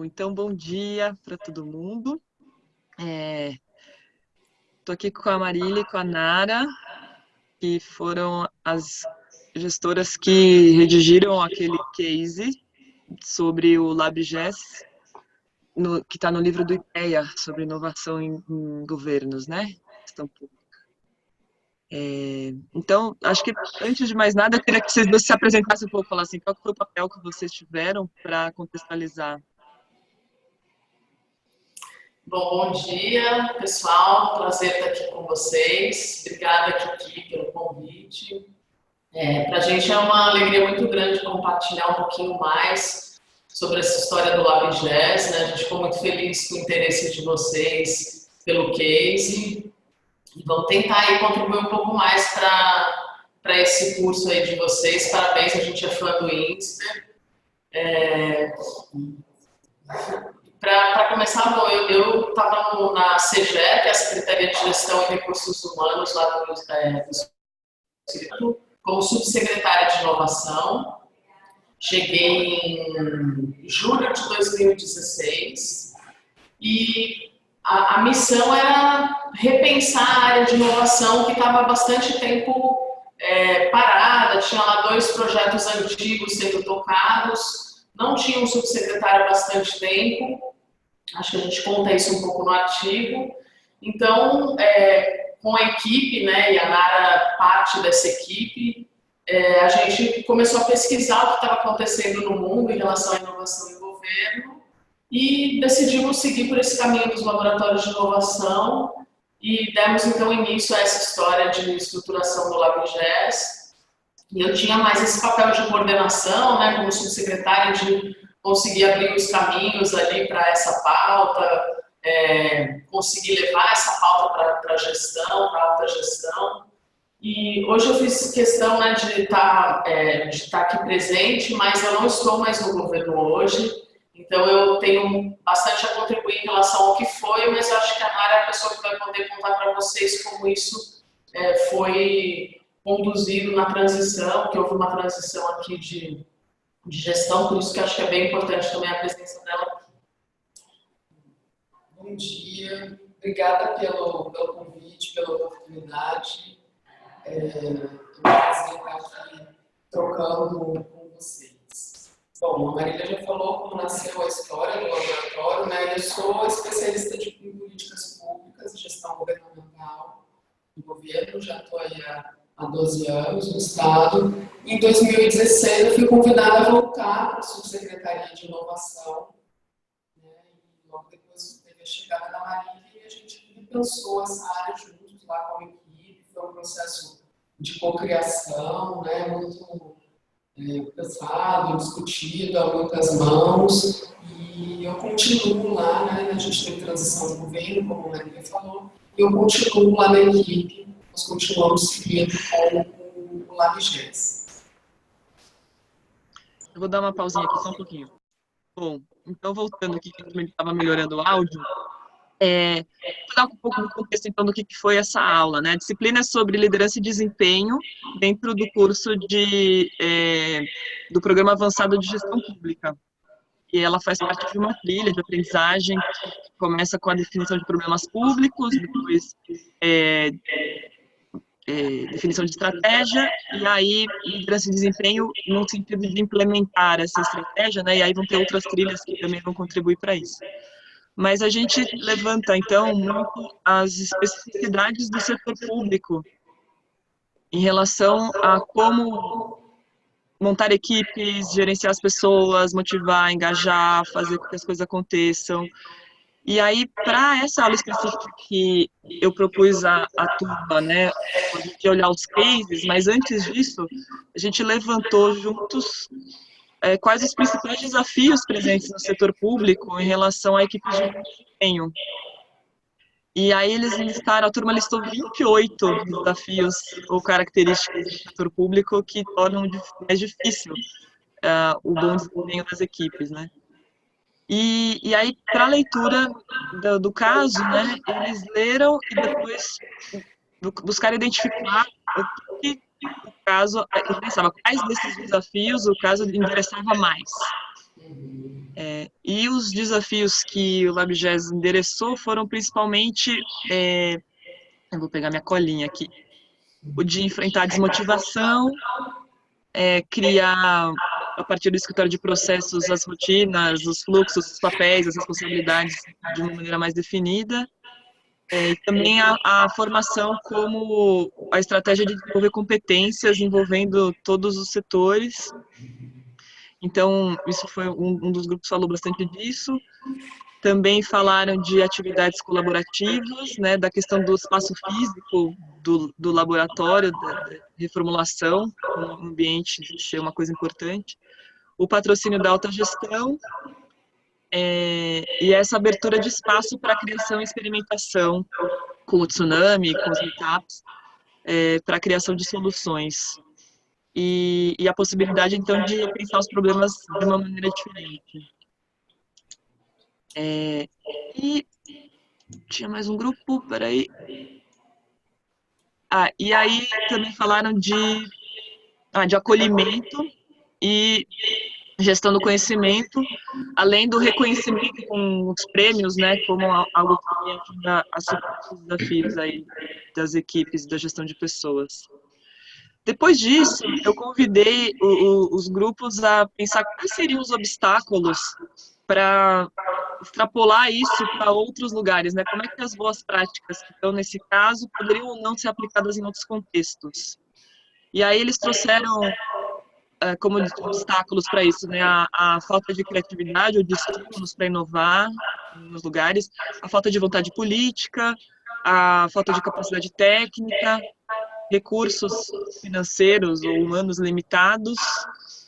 Então, bom dia para todo mundo. Estou aqui com a Marília e com a Nara, que foram as gestoras que redigiram aquele case sobre o LabGES, que está no livro do IPEA, sobre inovação em governos, né? Gestão pública. Então, acho que, antes de mais nada, eu queria que vocês dois se apresentassem um pouco, falassem qual foi o papel que vocês tiveram para contextualizar. Bom dia, pessoal. Prazer estar aqui com vocês. Obrigada, Kiki, pelo convite. Para a gente é uma alegria muito grande compartilhar um pouquinho mais sobre essa história do LabGES, né? A gente ficou muito feliz com o interesse de vocês pelo case. E vamos tentar aí contribuir um pouco mais para esse curso aí de vocês. Parabéns, a gente é fã do INSPER. Para começar, bom, eu estava na CGE, que é a Secretaria de Gestão e Recursos Humanos, lá do Instituto, como subsecretária de Inovação. Cheguei em julho de 2016 e a missão era repensar a área de inovação que estava há bastante tempo parada. Tinha lá 2 projetos antigos sendo tocados, não tinha um subsecretário há bastante tempo. Acho que a gente conta isso um pouco no artigo. Então, com a equipe, né, e a Nara parte dessa equipe, a gente começou a pesquisar o que estava acontecendo no mundo em relação à inovação em governo e decidimos seguir por esse caminho dos laboratórios de inovação e demos, então, início a essa história de estruturação do LabGES. E eu tinha mais esse papel de coordenação, né, como subsecretária, de conseguir abrir os caminhos ali para essa pauta, conseguir levar essa pauta para a gestão, para a alta gestão. E hoje eu fiz questão, né, de estar aqui presente, mas eu não estou mais no governo hoje, então eu tenho bastante a contribuir em relação ao que foi, mas eu acho que a Nara é a pessoa que vai poder contar para vocês como isso foi conduzido na transição, que houve uma transição aqui de gestão, por isso que eu acho que é bem importante também a presença dela. Bom dia, obrigada pelo convite, pela oportunidade. É um prazer estar aqui trocando com vocês. Bom, a Marília já falou como nasceu a história do laboratório, né? Eu sou especialista em políticas públicas, gestão governamental do governo, já estou aí há 12 anos no Estado. Em 2016, eu fui convidada a voltar para a Subsecretaria de Inovação, né? E logo depois teve a chegada da Marília e a gente repensou essa área juntos lá com a equipe. Foi um processo de cocriação, né? Muito pensado, discutido, a muitas mãos. E eu continuo lá, né? A gente tem transição de governo, como a Marília falou, e eu continuo lá na equipe. Nós continuamos seguindo com o LabGES. Eu vou dar uma pausinha aqui só um pouquinho. Bom, então voltando aqui, que também estava melhorando o áudio, vou dar um pouco de contexto então do que foi essa aula, né? A disciplina é sobre liderança e desempenho dentro do curso do Programa Avançado de Gestão Pública. E ela faz parte de uma trilha de aprendizagem que começa com a definição de problemas públicos, depois definição de estratégia, e aí liderança e desempenho no sentido de implementar essa estratégia, né? E aí vão ter outras trilhas que também vão contribuir para isso. Mas a gente levanta, então, muito as especificidades do setor público em relação a como montar equipes, gerenciar as pessoas, motivar, engajar, fazer com que as coisas aconteçam. E aí, para essa aula específica que eu propus à turma, né, a gente olhar os cases, mas antes disso, a gente levantou juntos quais os principais desafios presentes no setor público em relação a equipes de desempenho. E aí eles listaram, a turma listou 28 desafios ou características do setor público que tornam mais difícil o bom desempenho das equipes, né? E aí, para a leitura do caso, né, eles leram e depois buscaram identificar o que o caso interessava, quais desses desafios o caso interessava mais. E os desafios que o LabGES endereçou foram principalmente, eu vou pegar minha colinha aqui, o de enfrentar a desmotivação, criar, a partir do escritório de processos, as rotinas, os fluxos, os papéis, as responsabilidades de uma maneira mais definida, e também a formação como a estratégia de desenvolver competências envolvendo todos os setores. Então, isso foi um dos grupos falou bastante disso. Também falaram de atividades colaborativas, né, da questão do espaço físico do laboratório, da reformulação, o ambiente ser uma coisa importante. O patrocínio da autogestão, e essa abertura de espaço para criação e experimentação com o Tsunami, com os meetups, para a criação de soluções. E a possibilidade, então, de pensar os problemas de uma maneira diferente. E tinha mais um grupo, peraí. E aí também falaram de acolhimento e gestão do conhecimento, além do reconhecimento com os prêmios, né, como algo que ajuda a superar os desafios aí das equipes da gestão de pessoas. Depois disso, eu convidei os grupos a pensar quais seriam os obstáculos para extrapolar isso para outros lugares, né? Como é que as boas práticas que estão nesse caso poderiam ou não ser aplicadas em outros contextos? E aí eles trouxeram como obstáculos para isso, né? A falta de criatividade ou de estímulos para inovar nos lugares, a falta de vontade política, a falta de capacidade técnica, recursos financeiros ou humanos limitados,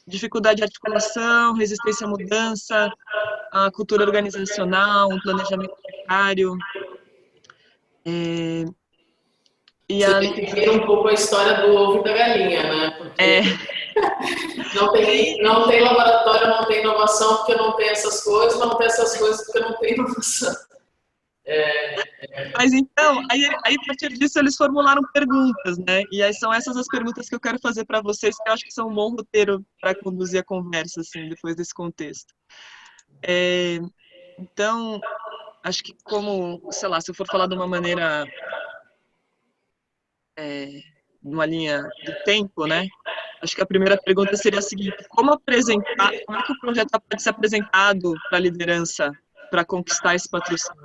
dificuldade de articulação, resistência à mudança, a cultura organizacional, um planejamento precário. Você tem que ver um pouco a história do ovo e da galinha, né? Porque não tem laboratório, não tem inovação porque não tem essas coisas, não tem essas coisas porque não tem inovação. Mas então, aí a partir disso eles formularam perguntas, né? E aí são essas as perguntas que eu quero fazer para vocês, que eu acho que são um bom roteiro para conduzir a conversa, assim, depois desse contexto. Então, acho que como, sei lá, se eu for falar de uma maneira, numa linha do tempo, né? Acho que a primeira pergunta seria a seguinte: como é que o projeto pode ser apresentado para a liderança para conquistar esse patrocínio?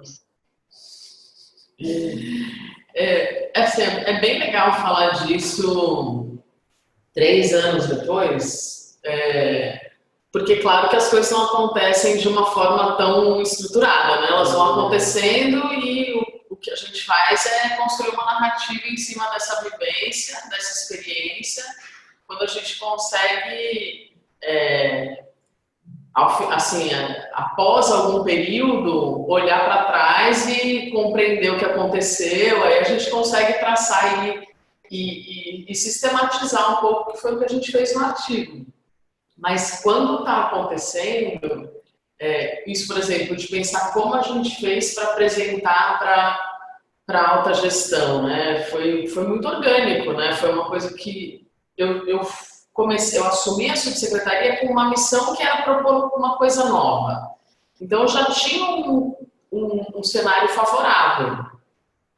É bem legal falar disso 3 anos depois, porque claro que as coisas não acontecem de uma forma tão estruturada, né? Elas vão acontecendo e o que a gente faz é construir uma narrativa em cima dessa vivência, dessa experiência. Quando a gente consegue, assim, após algum período, olhar para trás e compreender o que aconteceu, aí a gente consegue traçar e sistematizar um pouco, que foi o que a gente fez no artigo. Mas quando está acontecendo, isso, por exemplo, de pensar como a gente fez para apresentar para a alta gestão, né? Foi muito orgânico, né? Foi uma coisa que eu assumi a subsecretaria com uma missão que era propor uma coisa nova. Então, eu já tinha um cenário favorável,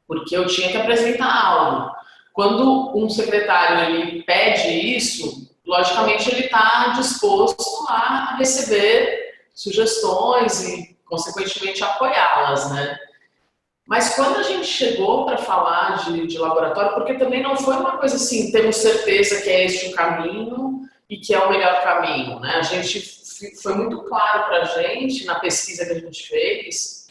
porque eu tinha que apresentar algo. Quando um secretário ele pede isso, logicamente ele está disposto a receber sugestões e, consequentemente, apoiá-las, né? Mas quando a gente chegou para falar de laboratório, porque também não foi uma coisa assim, temos certeza que é este o caminho e que é o melhor caminho, né? A gente foi muito claro para a gente, na pesquisa que a gente fez,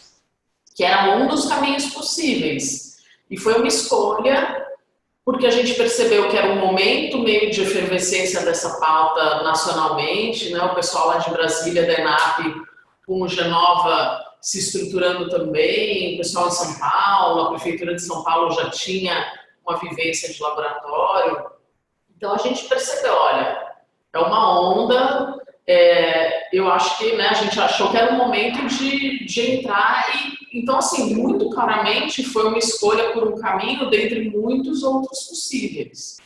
que era um dos caminhos possíveis. E foi uma escolha, porque a gente percebeu que era um momento meio de efervescência dessa pauta nacionalmente, né? O pessoal lá de Brasília, da ENAP, com o Genova se estruturando também, o pessoal de São Paulo, a Prefeitura de São Paulo já tinha uma vivência de laboratório. Então a gente percebeu, olha, é uma onda, eu acho que, né, a gente achou que era um momento de entrar e, então assim, muito claramente foi uma escolha por um caminho dentre muitos outros possíveis.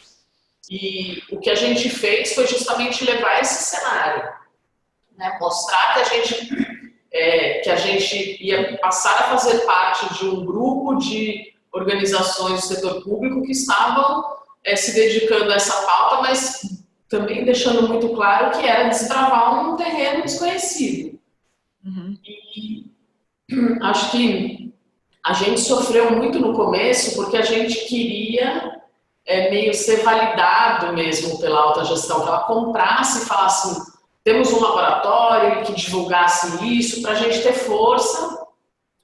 E o que a gente fez foi justamente levar esse cenário. né, mostrar que a gente ia passar a fazer parte de um grupo de organizações do setor público que estavam se dedicando a essa pauta, mas também deixando muito claro que era desbravar um terreno desconhecido. E acho que a gente sofreu muito no começo porque a gente queria meio ser validado mesmo pela alta gestão, que ela comprasse e falasse, temos um laboratório que divulgasse isso para a gente ter força,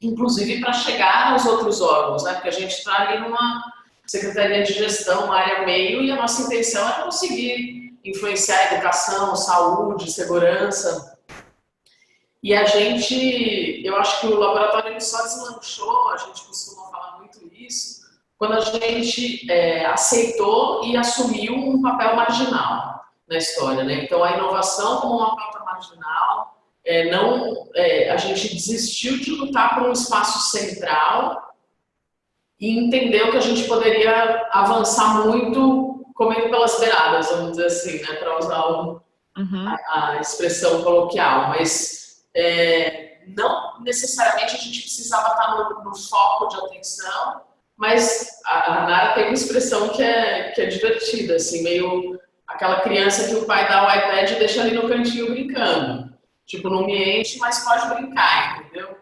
inclusive para chegar aos outros órgãos, né? Porque a gente está ali numa Secretaria de Gestão, uma área meio, e a nossa intenção é conseguir influenciar a educação, saúde, segurança. E a gente, eu acho que o laboratório ele só deslanchou, a gente costuma falar muito isso, quando a gente aceitou e assumiu um papel marginal na história, né? Então, a inovação como uma pauta marginal, a gente desistiu de lutar por um espaço central e entendeu que a gente poderia avançar muito comendo pelas beiradas, vamos dizer assim, né? Para usar a expressão coloquial, mas não necessariamente a gente precisava estar no foco de atenção, mas a Nara tem uma expressão que é divertida, assim, meio aquela criança que o pai dá o iPad e deixa ali no cantinho brincando. Tipo, não me enche, mas pode brincar, entendeu?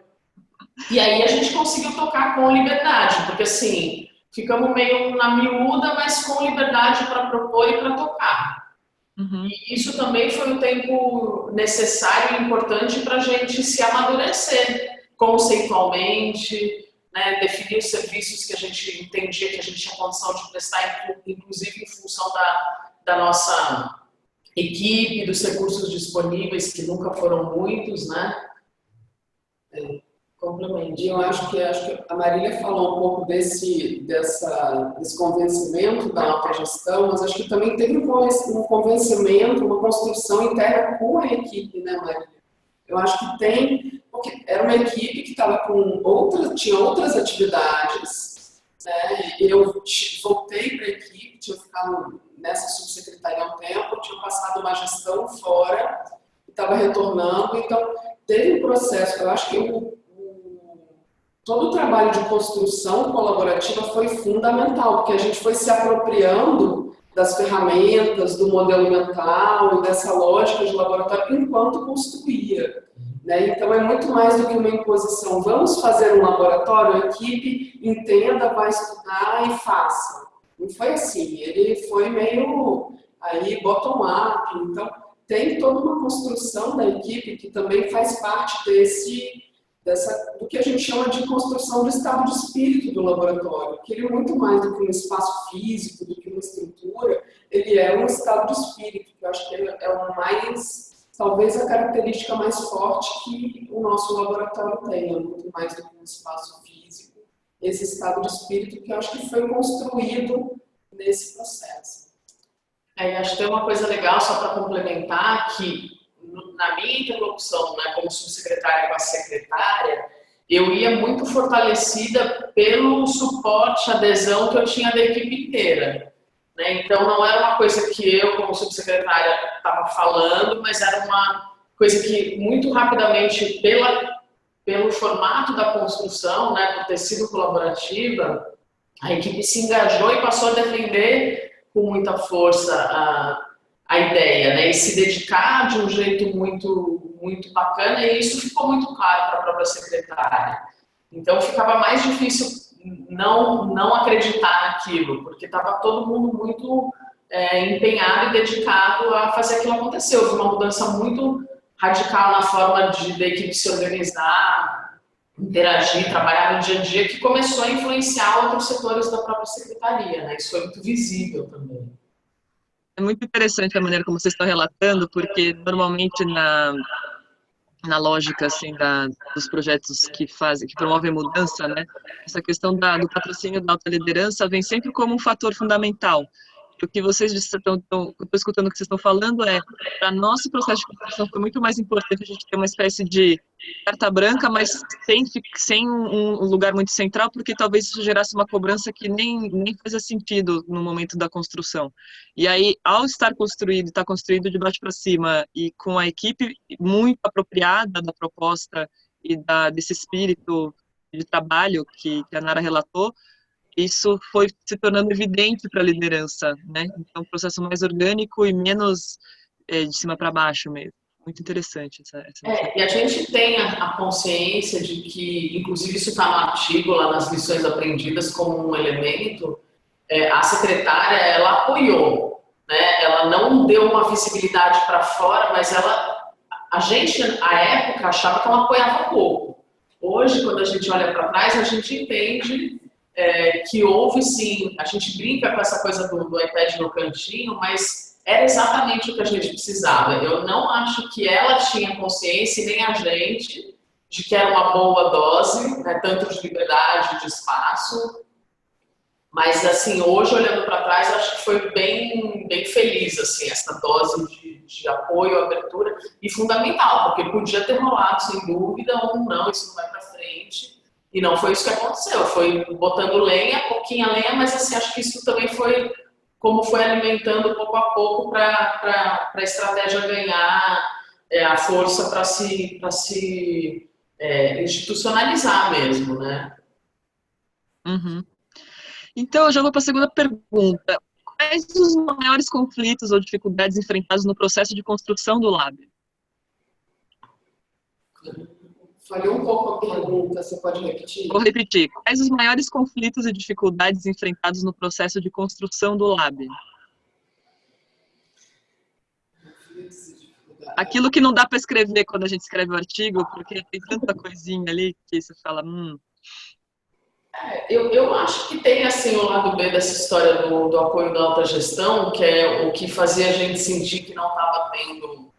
E aí a gente conseguiu tocar com liberdade, porque assim, ficamos meio na miúda, mas com liberdade para propor e para tocar. E isso também foi um tempo necessário e importante para a gente se amadurecer conceitualmente, né, definir os serviços que a gente entendia que a gente tinha condição de prestar, inclusive em função da nossa equipe, dos recursos disponíveis, que nunca foram muitos, né? Complemento. E eu acho que a Marília falou um pouco desse convencimento da alta gestão, mas acho que também teve um convencimento, uma construção interna com a equipe, né, Marília? Eu acho que tem, porque era uma equipe que estava tinha outras atividades, né? Eu voltei para a equipe, tinha ficado nessa subsecretaria há um tempo, tinha passado uma gestão fora, estava retornando, então teve um processo, eu acho que todo o trabalho de construção colaborativa foi fundamental, porque a gente foi se apropriando das ferramentas, do modelo mental e dessa lógica de laboratório enquanto construía, né? Então é muito mais do que uma imposição. Vamos fazer um laboratório, a equipe entenda, vai estudar e faça. Não foi assim, ele foi meio aí bottom-up, então tem toda uma construção da equipe que também faz parte do que a gente chama de construção do estado de espírito do laboratório, que ele é muito mais do que um espaço físico, do que uma estrutura, ele é um estado de espírito, que eu acho que é o mais, talvez a característica mais forte que o nosso laboratório tem, muito mais do que um espaço físico, esse estado de espírito que eu acho que foi construído nesse processo. Acho que tem uma coisa legal, só para complementar, que na minha interlocução, né, como subsecretária com a secretária, eu ia muito fortalecida pelo suporte, adesão que eu tinha da equipe inteira, né? Então não era uma coisa que eu, como subsecretária, estava falando, mas era uma coisa que muito rapidamente, pelo formato da construção, né, por ter sido colaborativa, a equipe se engajou e passou a defender com muita força a ideia, né, e se dedicar de um jeito muito, muito bacana, e isso ficou muito claro para a própria secretária. Então ficava mais difícil não acreditar naquilo, porque estava todo mundo muito empenhado e dedicado a fazer aquilo acontecer. Houve uma mudança muito radical na forma da equipe se organizar, interagir, trabalhar no dia a dia, que começou a influenciar outros setores da própria secretaria, né? Isso foi muito visível também. É muito interessante a maneira como vocês estão relatando, porque normalmente na lógica assim dos projetos que promovem mudança, né, essa questão do patrocínio da alta liderança vem sempre como um fator fundamental. o que vocês estão escutando o que vocês estão falando para nosso processo de construção foi muito mais importante a gente ter uma espécie de carta branca, mas sem um lugar muito central, porque talvez isso gerasse uma cobrança que nem fazia sentido no momento da construção. E aí, ao estar está construído de baixo para cima e com a equipe muito apropriada da proposta e desse espírito de trabalho que a Nara relatou, isso foi se tornando evidente para a liderança, né? Então, um processo mais orgânico e menos de cima para baixo mesmo. Muito interessante essa e a gente tem a consciência de que, inclusive isso está no artigo, lá nas lições aprendidas, como um elemento, a secretária, ela apoiou, né? Ela não deu uma visibilidade para fora, mas a gente, à época, achava que ela apoiava pouco. Hoje, quando a gente olha para trás, a gente entende que houve sim, a gente brinca com essa coisa do iPad no cantinho, mas era exatamente o que a gente precisava. Eu não acho que ela tinha consciência, e nem a gente, de que era uma boa dose, né, tanto de liberdade, de espaço, mas assim, hoje olhando para trás, acho que foi bem feliz assim, essa dose de apoio, abertura, e fundamental, porque podia ter rolado, sem dúvida, ou não, isso não vai para frente. E não foi isso que aconteceu, foi botando lenha, pouquinha lenha, mas assim, acho que isso também foi como foi alimentando pouco a pouco para a estratégia ganhar a força para se institucionalizar mesmo, né? Uhum. Então, eu já vou para a segunda pergunta. Quais os maiores conflitos ou dificuldades enfrentados no processo de construção do Lab? Falhou um pouco a pergunta, você pode repetir? Vou repetir. Quais os maiores conflitos e dificuldades enfrentados no processo de construção do Lab? Aquilo que não dá para escrever quando a gente escreve o artigo, porque tem tanta coisinha ali que você fala... Eu acho que tem assim o lado B dessa história do apoio da alta gestão, que é o que fazia a gente sentir que não estava tendo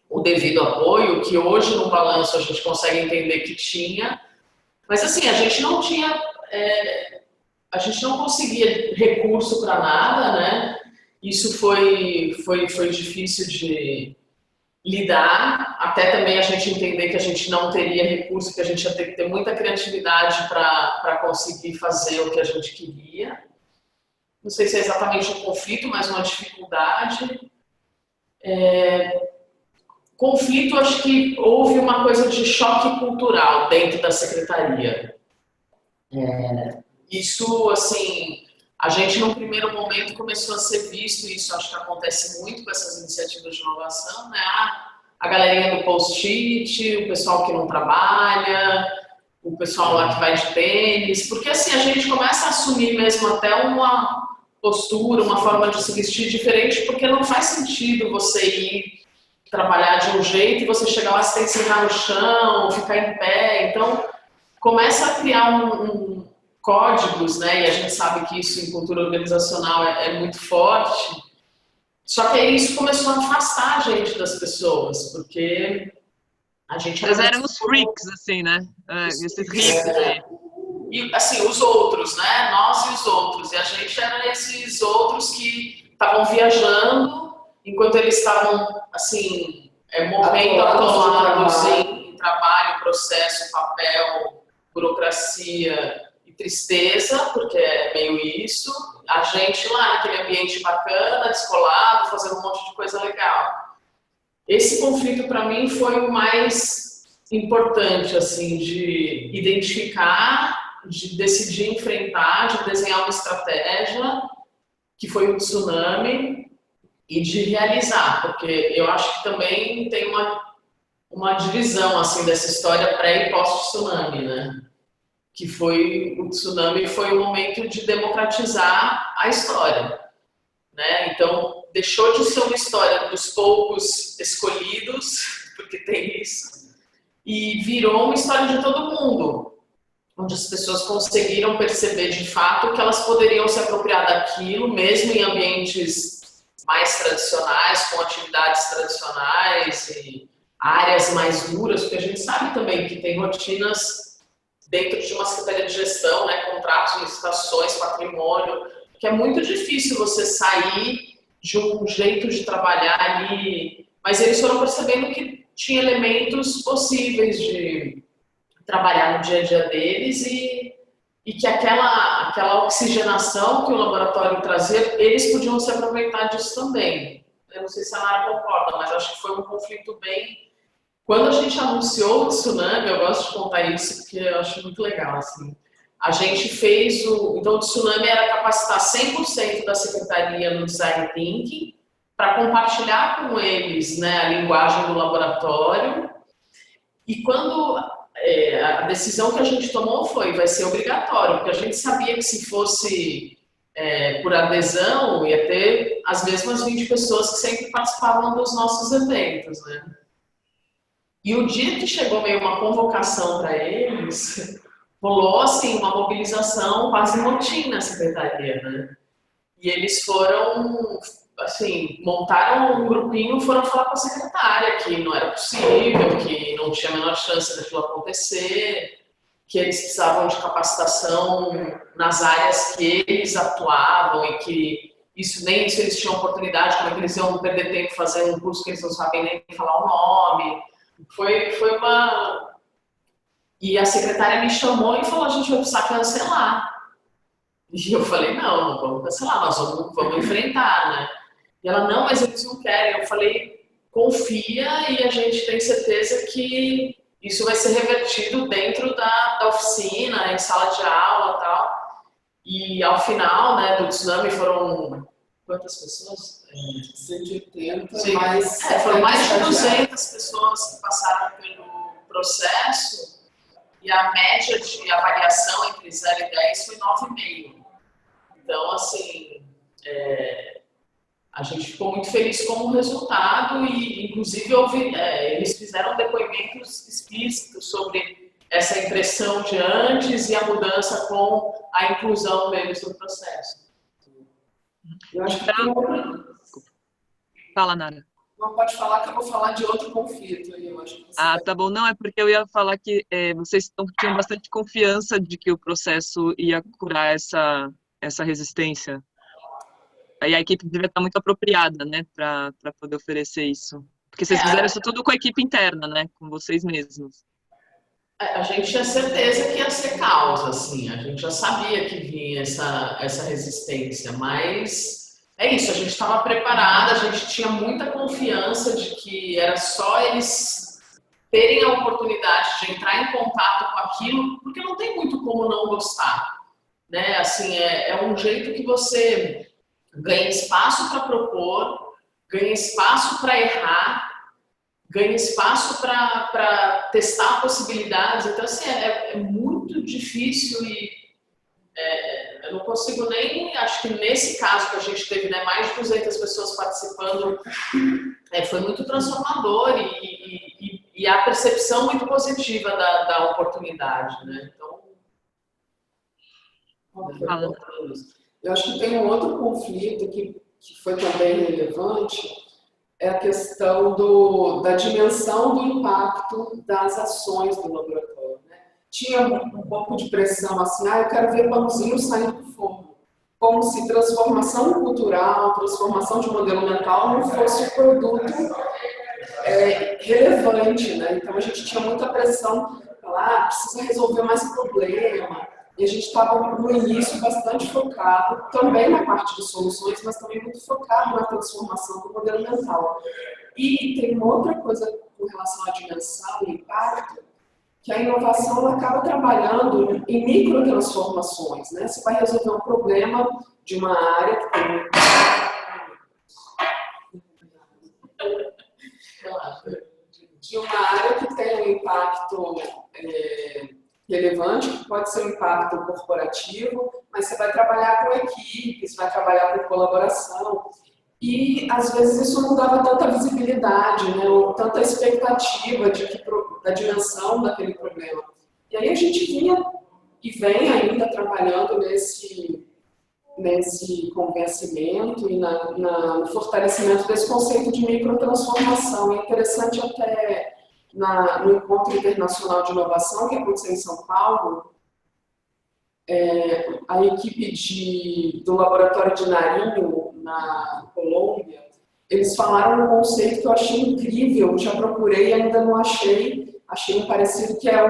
o devido apoio, que hoje no balanço a gente consegue entender que tinha, mas assim, a gente não tinha, a gente não conseguia recurso para nada, né? Isso foi difícil de lidar, até também a gente entender que a gente não teria recurso, que a gente ia ter que ter muita criatividade para conseguir fazer o que a gente queria. Não sei se é exatamente um conflito, mas uma dificuldade. Conflito, acho que houve uma coisa de choque cultural dentro da secretaria. Isso, assim, a gente no primeiro momento começou a ser visto, e isso acho que acontece muito com essas iniciativas de inovação, né? A galerinha do post-it, o pessoal que não trabalha, o pessoal lá que vai de tênis, porque assim, a gente começa a assumir mesmo até uma postura, uma forma de se vestir diferente, porque não faz sentido você ir trabalhar de um jeito e você chegar lá, você tem que sentar no chão, ficar em pé. Então, começa a criar códigos, né? E a gente sabe que isso em cultura organizacional é muito forte. Só que aí isso começou a afastar a gente das pessoas, porque a gente... Nós éramos freaks, assim, né? Esses ricos aí. E, assim, os outros, né? Nós e os outros. E a gente era esses outros que estavam viajando enquanto eles estavam, assim, morrendo atolados em trabalho, processo, papel, burocracia e tristeza, porque é meio isso. A gente lá naquele ambiente bacana, descolado, fazendo um monte de coisa legal. Esse conflito, para mim, foi o mais importante, assim, de identificar, de decidir enfrentar, de desenhar uma estratégia, que foi o tsunami, e de realizar, porque eu acho que também tem uma divisão assim dessa história pré e pós-tsunami, né? Que foi o tsunami foi o momento de democratizar a história, né? Então deixou de ser uma história dos poucos escolhidos, porque tem isso, e virou uma história de todo mundo, onde as pessoas conseguiram perceber de fato que elas poderiam se apropriar daquilo, mesmo em ambientes mais tradicionais, com atividades tradicionais e áreas mais duras, porque a gente sabe também que tem rotinas dentro de uma secretaria de gestão, né, contratos, licitações, patrimônio, que é muito difícil você sair de um jeito de trabalhar ali, mas eles foram percebendo que tinha elementos possíveis de trabalhar no dia a dia deles e que aquela oxigenação que o laboratório trazia, eles podiam se aproveitar disso também. Eu não sei se a Nara concorda, mas acho que foi um conflito bem... Quando a gente anunciou o tsunami, eu gosto de contar isso porque eu acho muito legal, assim. A gente fez então o tsunami era capacitar 100% da secretaria no design thinking para compartilhar com eles, né, a linguagem do laboratório. E quando a decisão que a gente tomou vai ser obrigatório, porque a gente sabia que se fosse por adesão, ia ter as mesmas 20 pessoas que sempre participavam dos nossos eventos, né? E o dia que chegou meio uma convocação para eles, rolou assim uma mobilização quase motim na secretaria, né? E eles foram, assim, montaram um grupinho, foram falar com a secretária que não era possível, que não tinha a menor chance daquilo acontecer, que eles precisavam de capacitação nas áreas que eles atuavam e que nem isso eles tinham oportunidade, como é que eles iam perder tempo fazendo um curso que eles não sabem nem falar o nome. Foi uma... E a secretária me chamou e falou, a gente vai precisar cancelar. E eu falei, não vamos cancelar, nós vamos enfrentar, né? E ela, não, mas eles não querem. Eu falei, confia e a gente tem certeza que isso vai ser revertido dentro da oficina, em sala de aula e tal. E ao final, né, do tsunami foram... Quantas pessoas? 180, sim, mais... foram mais de 200 pessoas que passaram pelo processo e a média de avaliação entre 0 e 10 foi 9,5. Então, assim, a gente ficou muito feliz com o resultado e, inclusive, eles fizeram depoimentos explícitos sobre essa impressão de antes e a mudança com a inclusão deles no processo. Eu acho que tem Fala, Nara. Não pode falar que eu vou falar de outro conflito. Eu acho que tá bom. Não, é porque eu ia falar que vocês tinham bastante confiança de que o processo ia curar essa resistência. Aí a equipe devia estar muito apropriada, né, para poder oferecer isso. Porque vocês fizeram isso tudo com a equipe interna, né, com vocês mesmos. A gente tinha certeza que ia ser causa, assim. A gente já sabia que vinha essa resistência, mas... É isso, a gente estava preparada, a gente tinha muita confiança de que era só eles terem a oportunidade de entrar em contato com aquilo, porque não tem muito como não gostar, né? Assim, é um jeito que você ganha espaço para propor, ganha espaço para errar, ganha espaço para testar possibilidades. Então, assim, é muito difícil e eu não consigo nem, acho que nesse caso que a gente teve, né, mais de 200 pessoas participando, foi muito transformador e a percepção muito positiva da oportunidade, né? Então, eu acho que tem um outro conflito que foi também relevante, é a questão da dimensão do impacto das ações do laboratório. Tinha um pouco de pressão, assim, eu quero ver pãozinho saindo do forno. Como se transformação cultural, transformação de modelo mental não fosse um produto relevante, né? Então a gente tinha muita pressão, falar, precisa resolver mais problema. E a gente estava no início bastante focado, também na parte de soluções, mas também muito focado na transformação do modelo mental. E tem uma outra coisa com relação à dimensão e impacto, que a inovação ela acaba trabalhando em microtransformações, né? Você vai resolver um problema de uma área que tem um impacto relevante, que pode ser um impacto corporativo, mas você vai trabalhar com equipe, você vai trabalhar com colaboração. E, às vezes, isso não dava tanta visibilidade, né, ou tanta expectativa da dimensão daquele problema. E aí a gente vinha e vem ainda trabalhando nesse convencimento e no fortalecimento desse conceito de microtransformação. É interessante até no Encontro Internacional de Inovação, que aconteceu em São Paulo, A equipe do laboratório de Nariño, na Colômbia, eles falaram um conceito que eu achei incrível, já procurei e ainda não achei um parecido, que é a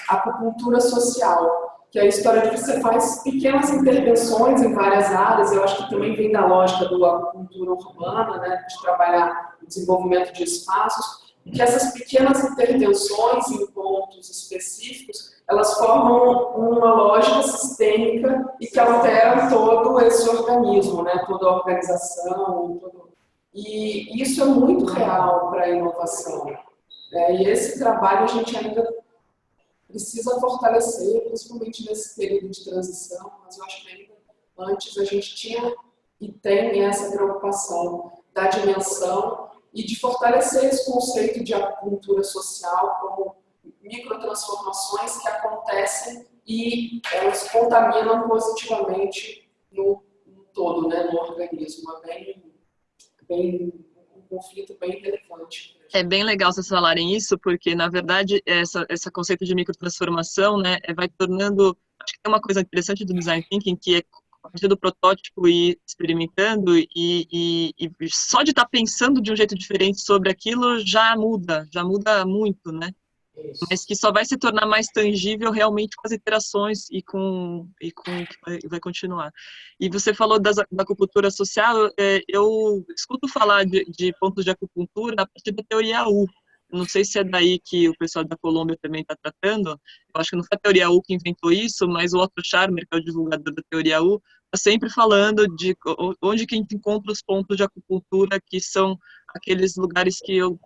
acupuntura social, que é a história de que você faz pequenas intervenções em várias áreas. Eu acho que também vem da lógica do acupuntura urbana, né, de trabalhar o desenvolvimento de espaços, e que essas pequenas intervenções em pontos específicos, elas formam uma lógica sistêmica e que altera todo esse organismo, né, toda a organização, e isso é muito real para a inovação. E esse trabalho a gente ainda precisa fortalecer, principalmente nesse período de transição, mas eu acho que ainda antes a gente tinha e tem essa preocupação da dimensão e de fortalecer esse conceito de acupuntura social como microtransformações que acontecem e elas contaminam positivamente no todo, né, no organismo. Um conflito bem relevante. É bem legal vocês falarem isso, porque, na verdade, esse conceito de microtransformação, né, vai tornando... Acho que tem uma coisa interessante do Design Thinking, que é a partir do protótipo e experimentando, e só de estar pensando de um jeito diferente sobre aquilo já muda muito, né? Isso. Mas que só vai se tornar mais tangível realmente com as iterações e com o que vai continuar. E você falou da acupuntura social, eu escuto falar de pontos de acupuntura a partir da teoria U. Eu não sei se é daí que o pessoal da Colômbia também está tratando. Eu acho que não foi a teoria U que inventou isso, mas o Otto Scharmer, que é o divulgador da teoria U, está sempre falando de onde que a gente encontra os pontos de acupuntura, que são aqueles lugares que eu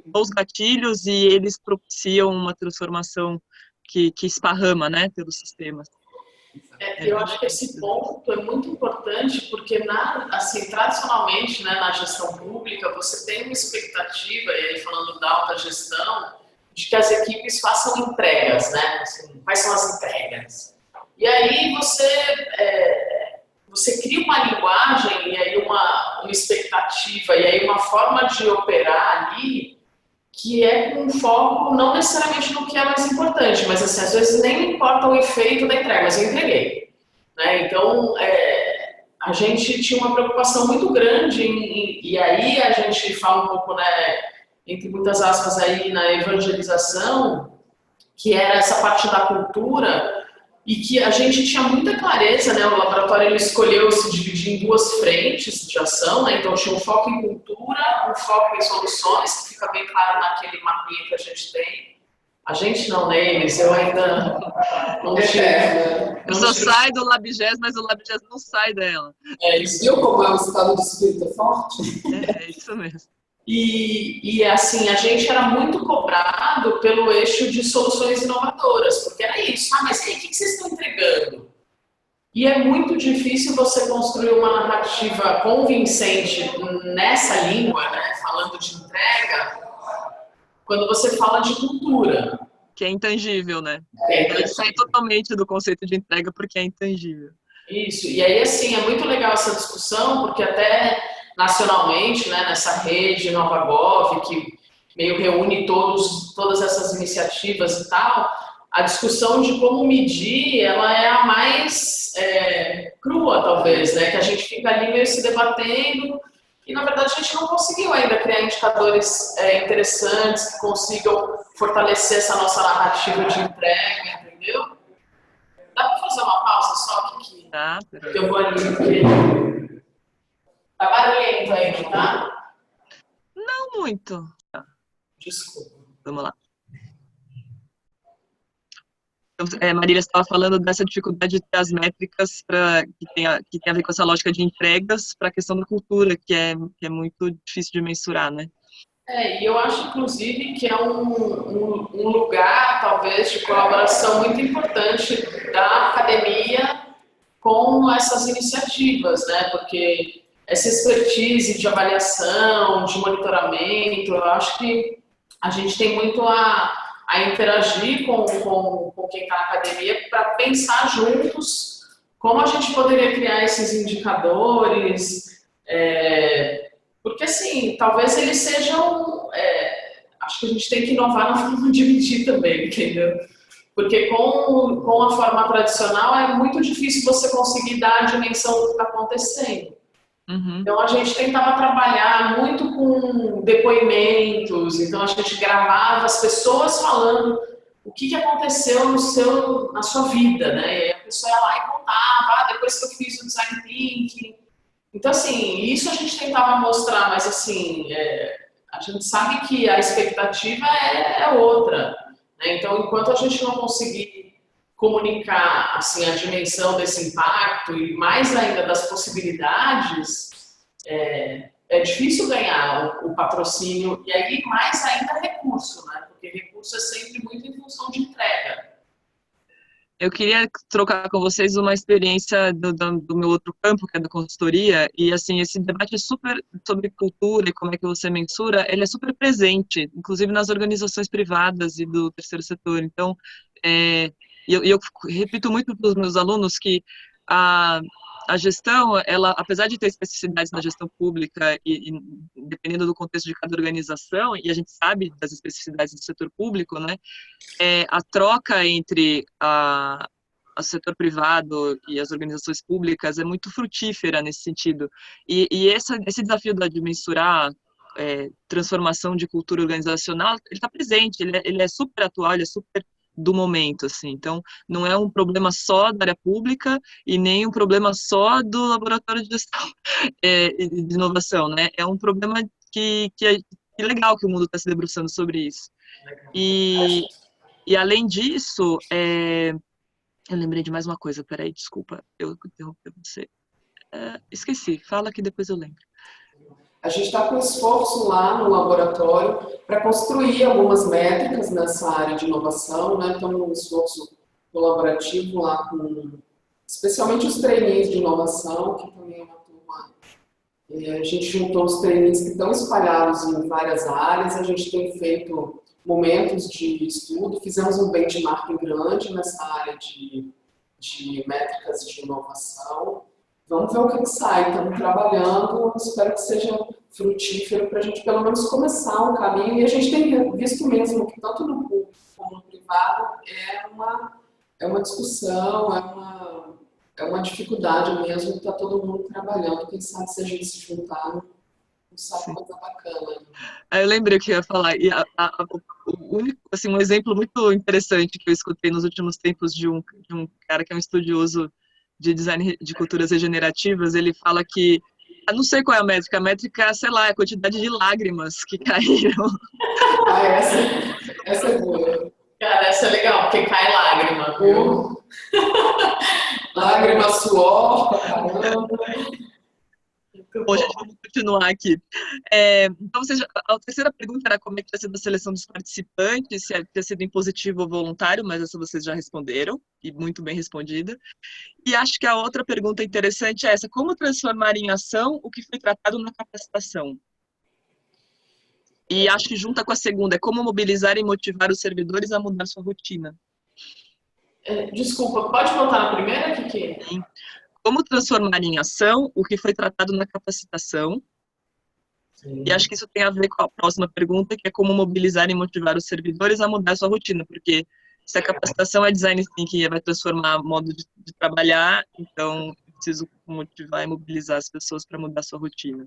dou os gatilhos e eles propiciam uma transformação que esparrama, né, pelos sistemas. Eu acho que esse ponto é muito importante porque, assim, tradicionalmente, né, na gestão pública, você tem uma expectativa, e aí falando da alta gestão, de que as equipes façam entregas, né? Assim, quais são as entregas? E aí você cria uma linguagem e aí uma expectativa e aí uma forma de operar ali que é com foco não necessariamente no que é mais importante, mas assim, às vezes nem importa o efeito da entrega, mas eu entreguei. Né? Então, a gente tinha uma preocupação muito grande e aí a gente fala um pouco, né, entre muitas aspas aí, na evangelização, que era essa parte da cultura e que a gente tinha muita clareza, né? O laboratório ele escolheu se dividir em duas frentes de ação, né? Então tinha um foco em cultura, um foco em soluções, que fica bem claro naquele mapinha que a gente tem. A gente não, né, eles, eu ainda não tinha. Eu só saio do LabGES, mas o LabGES não sai dela. Isso. Viu como é o estado de espírito forte? É isso mesmo. E assim, a gente era muito cobrado pelo eixo de soluções inovadoras, porque era isso. Mas e aí, o que vocês estão entregando? E é muito difícil você construir uma narrativa convincente nessa língua, né, falando de entrega, quando você fala de cultura. Que é intangível, né? Ele sai totalmente do conceito de entrega porque é intangível. Isso, e aí assim, é muito legal essa discussão, porque até nacionalmente, né, nessa rede NovaGov, que meio reúne todas essas iniciativas e tal, a discussão de como medir, ela é a mais crua, talvez, né, que a gente fica ali meio se debatendo, e na verdade a gente não conseguiu ainda criar indicadores interessantes que consigam fortalecer essa nossa narrativa de entrega, entendeu? Dá para fazer uma pausa só aqui? Tá. Eu vou ali, porque tá barulhento aí, tá? Não muito. Tá. Desculpa. Vamos lá. Então, Marília estava falando dessa dificuldade de ter as métricas que tem a ver com essa lógica de entregas para a questão da cultura, que é muito difícil de mensurar, né? E eu acho, inclusive, que é um lugar, talvez, de colaboração muito importante da academia com essas iniciativas, né? Porque essa expertise de avaliação, de monitoramento, eu acho que a gente tem muito a interagir com quem está na academia para pensar juntos como a gente poderia criar esses indicadores, porque assim, talvez eles sejam, acho que a gente tem que inovar na forma de medir também, entendeu? Porque com a forma tradicional é muito difícil você conseguir dar a dimensão do que está acontecendo. Uhum. Então a gente tentava trabalhar muito com depoimentos, então a gente gravava as pessoas falando o que aconteceu na sua vida, né? E a pessoa ia lá e contava, depois que eu fiz o design thinking. Então, assim, isso a gente tentava mostrar, mas assim, a gente sabe que a expectativa é outra, né? Então, enquanto a gente não conseguir comunicar assim, a dimensão desse impacto e mais ainda das possibilidades, é difícil ganhar o patrocínio e aí mais ainda recurso, né? Porque recurso é sempre muito em função de entrega. Eu queria trocar com vocês uma experiência do meu outro campo, que é da consultoria, e assim, esse debate é super sobre cultura e como é que você mensura, ele é super presente, inclusive nas organizações privadas e do terceiro setor. Então, eu repito muito para os meus alunos que a gestão, ela, apesar de ter especificidades na gestão pública e dependendo do contexto de cada organização, e a gente sabe das especificidades do setor público, né, a troca entre o setor privado e as organizações públicas é muito frutífera nesse sentido. E esse desafio de mensurar transformação de cultura organizacional, ele está presente, ele é super atual, ele é super do momento, assim. Então, não é um problema só da área pública e nem um problema só do laboratório de gestão de inovação, né? É um problema que é legal que o mundo está se debruçando sobre isso. E além disso, eu lembrei de mais uma coisa, peraí, desculpa, eu interrompi você. Esqueci, fala que depois eu lembro. A gente está com esforço lá no laboratório para construir algumas métricas nessa área de inovação, né? Então, um esforço colaborativo lá com, especialmente os trainees de inovação, que também é uma turma. A gente juntou os trainees que estão espalhados em várias áreas, a gente tem feito momentos de estudo, fizemos um benchmarking grande nessa área de métricas de inovação. Vamos ver o que sai, estamos trabalhando, espero que seja frutífero para a gente pelo menos começar um caminho, e a gente tem visto mesmo que tanto no público como no privado é uma discussão, é uma dificuldade mesmo, está todo mundo trabalhando, quem sabe se a gente se juntar, não sabe coisa bacana. Eu lembrei o que eu ia falar, e o único, assim, um exemplo muito interessante que eu escutei nos últimos tempos de um cara que é um estudioso de design de culturas regenerativas, ele fala que, não sei qual é a métrica, sei lá, é a quantidade de lágrimas que caíram. Essa é boa. Cara, essa é legal, porque cai lágrima, viu? Lágrima, suor, caramba. Bom, gente, vamos continuar aqui. Então, a terceira pergunta era como é que tinha sido a seleção dos participantes, se tinha sido impositivo ou voluntário, mas essa vocês já responderam, e muito bem respondida. E acho que a outra pergunta interessante é essa: como transformar em ação o que foi tratado na capacitação? E acho que junta com a segunda, é como mobilizar e motivar os servidores a mudar sua rotina. Desculpa, pode voltar na primeira, Kiki? Sim. Como transformar em ação o que foi tratado na capacitação. Sim. E acho que isso tem a ver com a próxima pergunta, que é como mobilizar e motivar os servidores a mudar sua rotina, porque se a capacitação é design thinking e vai transformar o modo de trabalhar, então eu preciso motivar e mobilizar as pessoas para mudar sua rotina.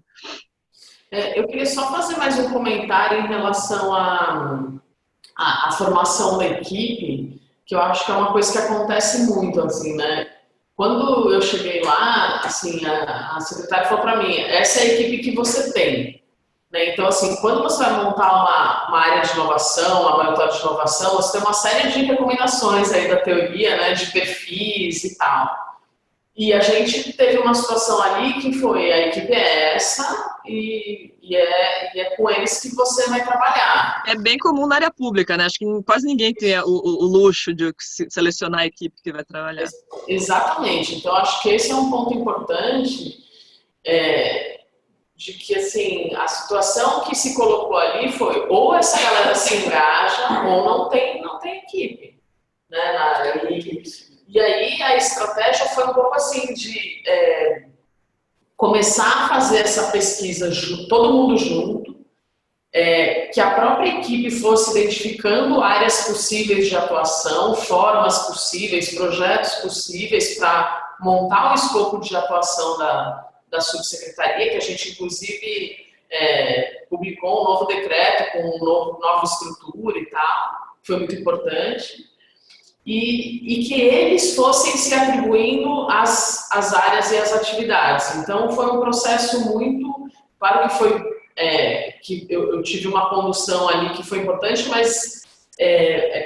Eu queria só fazer mais um comentário em relação à formação da equipe, que eu acho que é uma coisa que acontece muito, assim, né? Quando eu cheguei lá, assim, a secretária falou para mim, essa é a equipe que você tem. Né? Então, assim, quando você vai montar uma área de inovação, um laboratório de inovação, você tem uma série de recomendações aí da teoria, né, de perfis e tal. E a gente teve uma situação ali que foi, a equipe é essa e é com eles que você vai trabalhar. É bem comum na área pública, né? Acho que quase ninguém tem o luxo de selecionar a equipe que vai trabalhar. Exatamente. Então, acho que esse é um ponto importante de que, assim, a situação que se colocou ali foi ou essa galera se engaja ou não tem equipe, né, na área. E aí a estratégia foi um pouco assim de começar a fazer essa pesquisa todo mundo junto, que a própria equipe fosse identificando áreas possíveis de atuação, formas possíveis, projetos possíveis para montar o escopo de atuação da subsecretaria, que a gente, inclusive, publicou um novo decreto com nova estrutura e tal, foi muito importante, e que eles fossem se atribuindo as áreas e as atividades. Então, foi um processo muito, claro que foi, que eu tive uma condução ali que foi importante, mas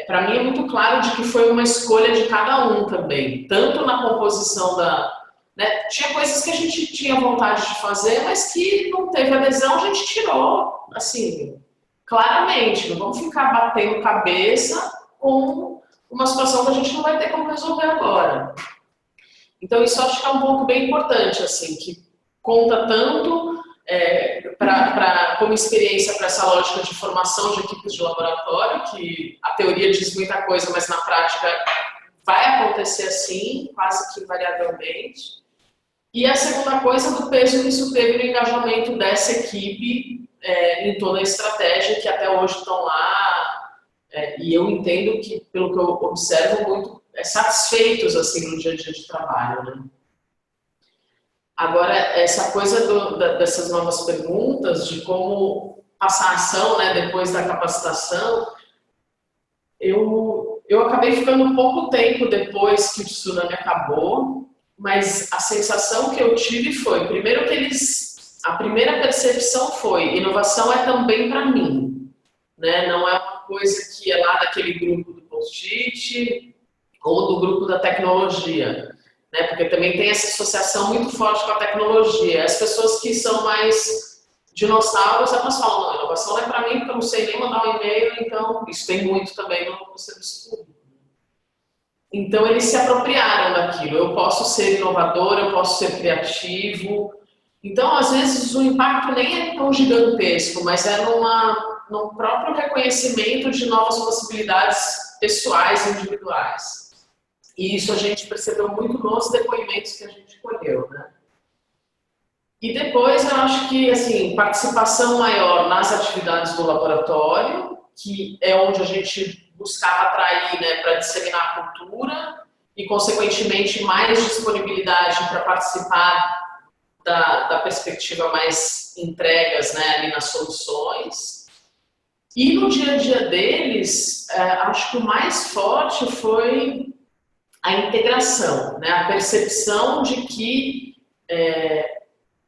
para mim é muito claro de que foi uma escolha de cada um também, tanto na composição tinha coisas que a gente tinha vontade de fazer, mas que não teve adesão, a gente tirou, assim, claramente. Não vamos ficar batendo cabeça com uma situação que a gente não vai ter como resolver agora. Então, isso eu acho que é um ponto bem importante, assim, que conta tanto como experiência para essa lógica de formação de equipes de laboratório, que a teoria diz muita coisa, mas na prática vai acontecer assim, quase que invariavelmente. E a segunda coisa, do peso que isso teve no engajamento dessa equipe em toda a estratégia, que até hoje estão lá, e eu entendo que, pelo que eu observo, muito satisfeitos assim, no dia a dia de trabalho. Né? Agora, essa coisa dessas novas perguntas, de como passar a ação, né, depois da capacitação, eu acabei ficando pouco tempo depois que o tsunami acabou, mas a sensação que eu tive foi, primeiro que a primeira percepção foi, inovação é também para mim, né? Não é uma coisa que é lá daquele grupo do Post-it ou do grupo da tecnologia, né? Porque também tem essa associação muito forte com a tecnologia. As pessoas que são mais dinossauros, elas falam, não, inovação não é para mim porque eu não sei nem mandar um e-mail, então isso tem muito também no serviço público. Então, eles se apropriaram daquilo. Eu posso ser inovador, eu posso ser criativo. Então, às vezes, o impacto nem é tão gigantesco, mas é num próprio reconhecimento de novas possibilidades pessoais e individuais. E isso a gente percebeu muito nos depoimentos que a gente colheu, né? E depois, eu acho que, assim, participação maior nas atividades do laboratório, que é onde a gente buscava atrair, né, para disseminar a cultura e, consequentemente, mais disponibilidade para participar da perspectiva mais entregas, né, ali nas soluções. E no dia a dia deles, acho que o mais forte foi a integração, né, a percepção de que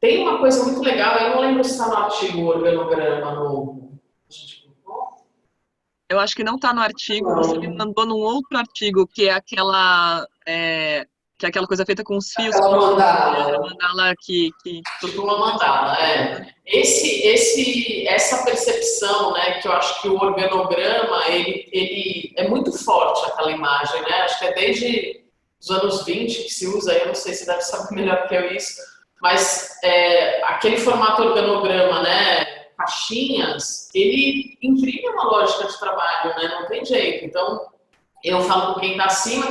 tem uma coisa muito legal, eu não lembro se está no artigo o organograma novo. Eu acho que não está no artigo, você me mandou num outro artigo, que é aquela coisa feita com os fios. Aquela mandala. Mandala que tipo uma mandala, Essa percepção, né, que eu acho que o organograma, ele é muito forte, aquela imagem, né? Acho que é desde os anos 20 que se usa, eu não sei se deve saber melhor que eu isso, mas aquele formato organograma, né, caixinhas, ele imprime uma lógica de trabalho, né? Não tem jeito. Então, eu falo com quem está acima,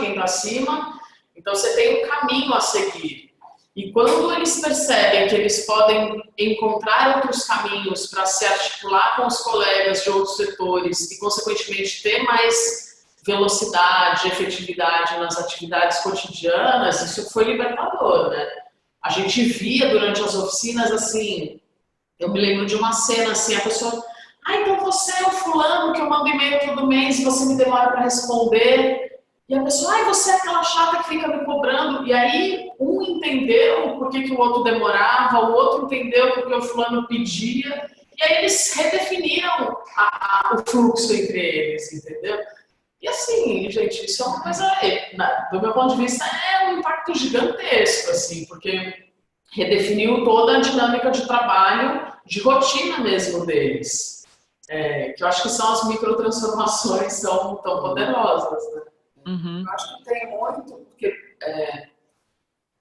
então você tem um caminho a seguir. E quando eles percebem que eles podem encontrar outros caminhos para se articular com os colegas de outros setores e, consequentemente, ter mais velocidade, efetividade nas atividades cotidianas, isso foi libertador, né? A gente via durante as oficinas, assim, eu me lembro de uma cena assim, a pessoa, então você é o fulano que eu mando e-mail todo mês e você me demora para responder. E a pessoa, você é aquela chata que fica me cobrando. E aí, um entendeu por que o outro demorava, o outro entendeu porque o fulano pedia. E aí eles redefiniram o fluxo entre eles, entendeu? E assim, gente, isso é uma coisa, do meu ponto de vista, é um impacto gigantesco, assim, porque redefiniu toda a dinâmica de trabalho, de rotina mesmo deles. Que eu acho que são as microtransformações tão poderosas, né? Uhum. Eu acho que tem muito, porque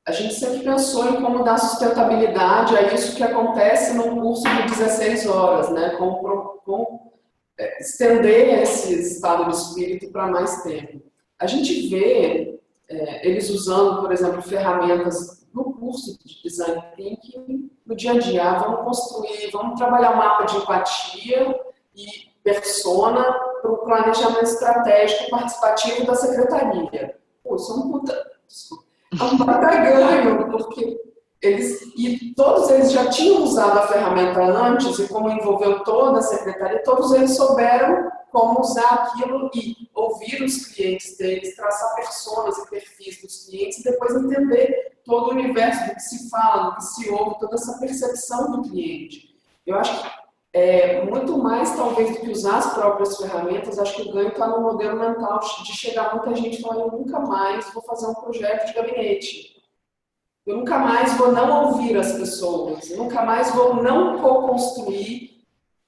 a gente sempre pensou em como dar sustentabilidade a isso que acontece num curso de 16 horas, né? Como estender esse estado de espírito para mais tempo. A gente vê eles usando, por exemplo, ferramentas no curso de Design Thinking, no dia a dia. Vamos trabalhar um mapa de empatia e persona para o planejamento estratégico participativo da secretaria. Pô, isso é um puta... Desculpa. É um baita ganho, porque todos eles já tinham usado a ferramenta antes, e como envolveu toda a secretaria, todos eles souberam como usar aquilo e ouvir os clientes deles, traçar personas e perfis dos clientes, e depois entender todo o universo do que se fala, do que se ouve, toda essa percepção do cliente. Eu acho que muito mais, talvez, do que usar as próprias ferramentas, acho que o ganho está no modelo mental de chegar muita gente e falar, eu nunca mais vou fazer um projeto de gabinete. Eu nunca mais vou não ouvir as pessoas, eu nunca mais vou não co-construir,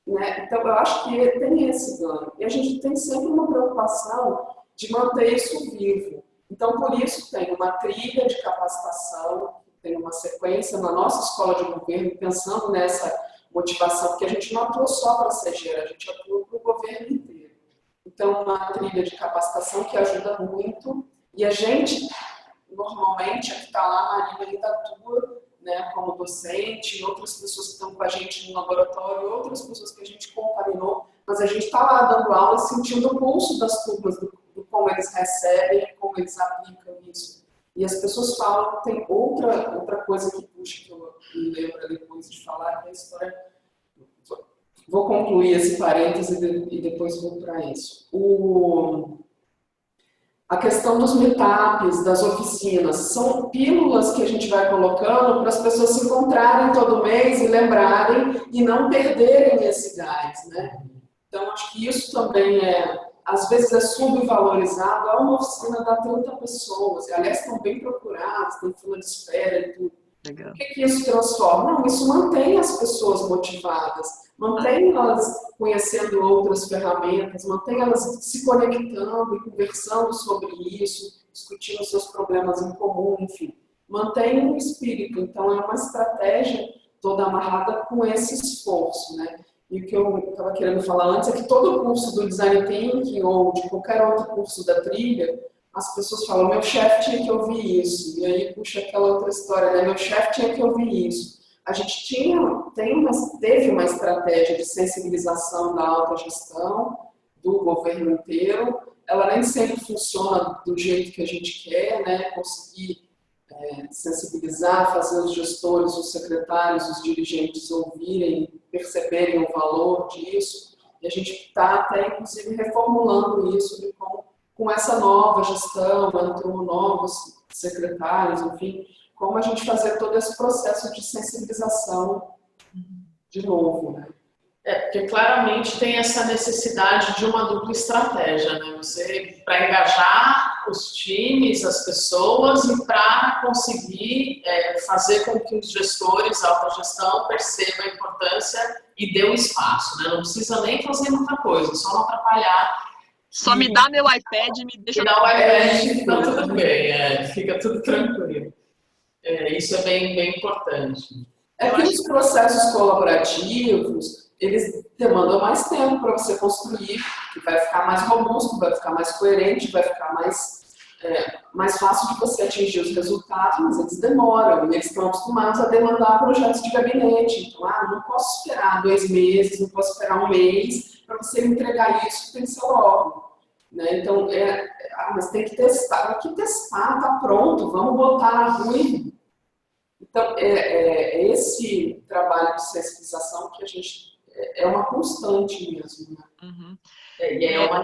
né? Então, eu acho que tem esse ganho. E a gente tem sempre uma preocupação de manter isso vivo. Então, por isso, tem uma trilha de capacitação, tem uma sequência na nossa escola de governo, pensando nessa motivação, porque a gente não atua só para a CEGER, a gente atua para o governo inteiro. Então, uma trilha de capacitação que ajuda muito, e a gente, normalmente, a que está lá, a Marina ainda atua, né, como docente, outras pessoas que estão com a gente no laboratório, outras pessoas que a gente contaminou, mas a gente está lá dando aula, sentindo o pulso das turmas, do como eles recebem, como eles aplicam isso. E as pessoas falam, tem outra coisa que puxa, que eu me lembro depois de falar, que é a história... Vou concluir esse parênteses e depois vou para isso. A questão dos meetups, das oficinas, são pílulas que a gente vai colocando para as pessoas se encontrarem todo mês e lembrarem e não perderem esse gás, né? Então, acho que isso também às vezes é subvalorizado. Uma oficina dá 30 pessoas, e aliás estão bem procuradas, tem fila de espera e tudo. Legal. O que isso transforma? Não, isso mantém as pessoas motivadas, mantém elas conhecendo outras ferramentas, mantém elas se conectando e conversando sobre isso, discutindo seus problemas em comum, enfim. Mantém o espírito. Então, é uma estratégia toda amarrada com esse esforço, né? E o que eu estava querendo falar antes é que todo curso do Design Thinking ou de qualquer outro curso da trilha, as pessoas falam, meu chefe tinha que ouvir isso. E aí puxa aquela outra história, né? Meu chefe tinha que ouvir isso. A gente teve uma estratégia de sensibilização da autogestão, do governo inteiro. Ela nem sempre funciona do jeito que a gente quer, né? Conseguir sensibilizar, fazer os gestores, os secretários, os dirigentes ouvirem, perceberem o valor disso. E a gente está até, inclusive, reformulando isso de como, com essa nova gestão, entrou novos secretários, enfim, como a gente fazer todo esse processo de sensibilização de novo, né? Porque claramente tem essa necessidade de uma dupla estratégia, né? Você, para engajar os times, as pessoas, e para conseguir fazer com que os gestores, a autogestão, percebam a importância e dê um espaço, né? Não precisa nem fazer muita coisa, só não atrapalhar. Só me dá meu iPad e me deixa... Me dá o iPad e fica tudo bem, fica tudo tranquilo. Isso é bem importante. Que os processos colaborativos, eles demandam mais tempo para você construir, que vai ficar mais robusto, vai ficar mais coerente, vai ficar mais fácil de você atingir os resultados, mas eles demoram, e eles estão acostumados a demandar projetos de gabinete. Então, não posso esperar 2 meses, não posso esperar 1 mês para você entregar isso, tem que ser logo. Né? Então, mas tem que testar. O que testar? Está pronto, vamos botar na rua. Então, esse trabalho de sensibilização que a gente... É uma constante mesmo, né? Uhum. E é outra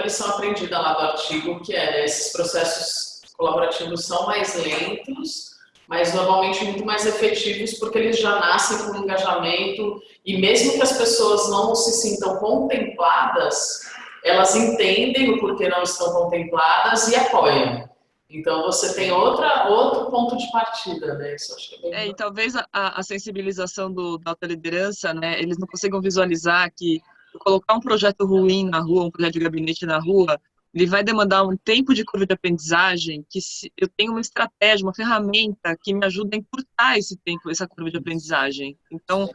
lição aprendida lá do artigo, que esses processos colaborativos são mais lentos, mas normalmente muito mais efetivos, porque eles já nascem com engajamento, e mesmo que as pessoas não se sintam contempladas, elas entendem o porquê não estão contempladas e apoiam. Então, você tem outro ponto de partida, né? Isso acho que é bem... E talvez a sensibilização da alta liderança, né? Eles não consigam visualizar que colocar um projeto ruim na rua, um projeto de gabinete na rua, ele vai demandar um tempo de curva de aprendizagem, que eu tenho uma estratégia, uma ferramenta que me ajuda a encurtar esse tempo, essa curva de aprendizagem. Então,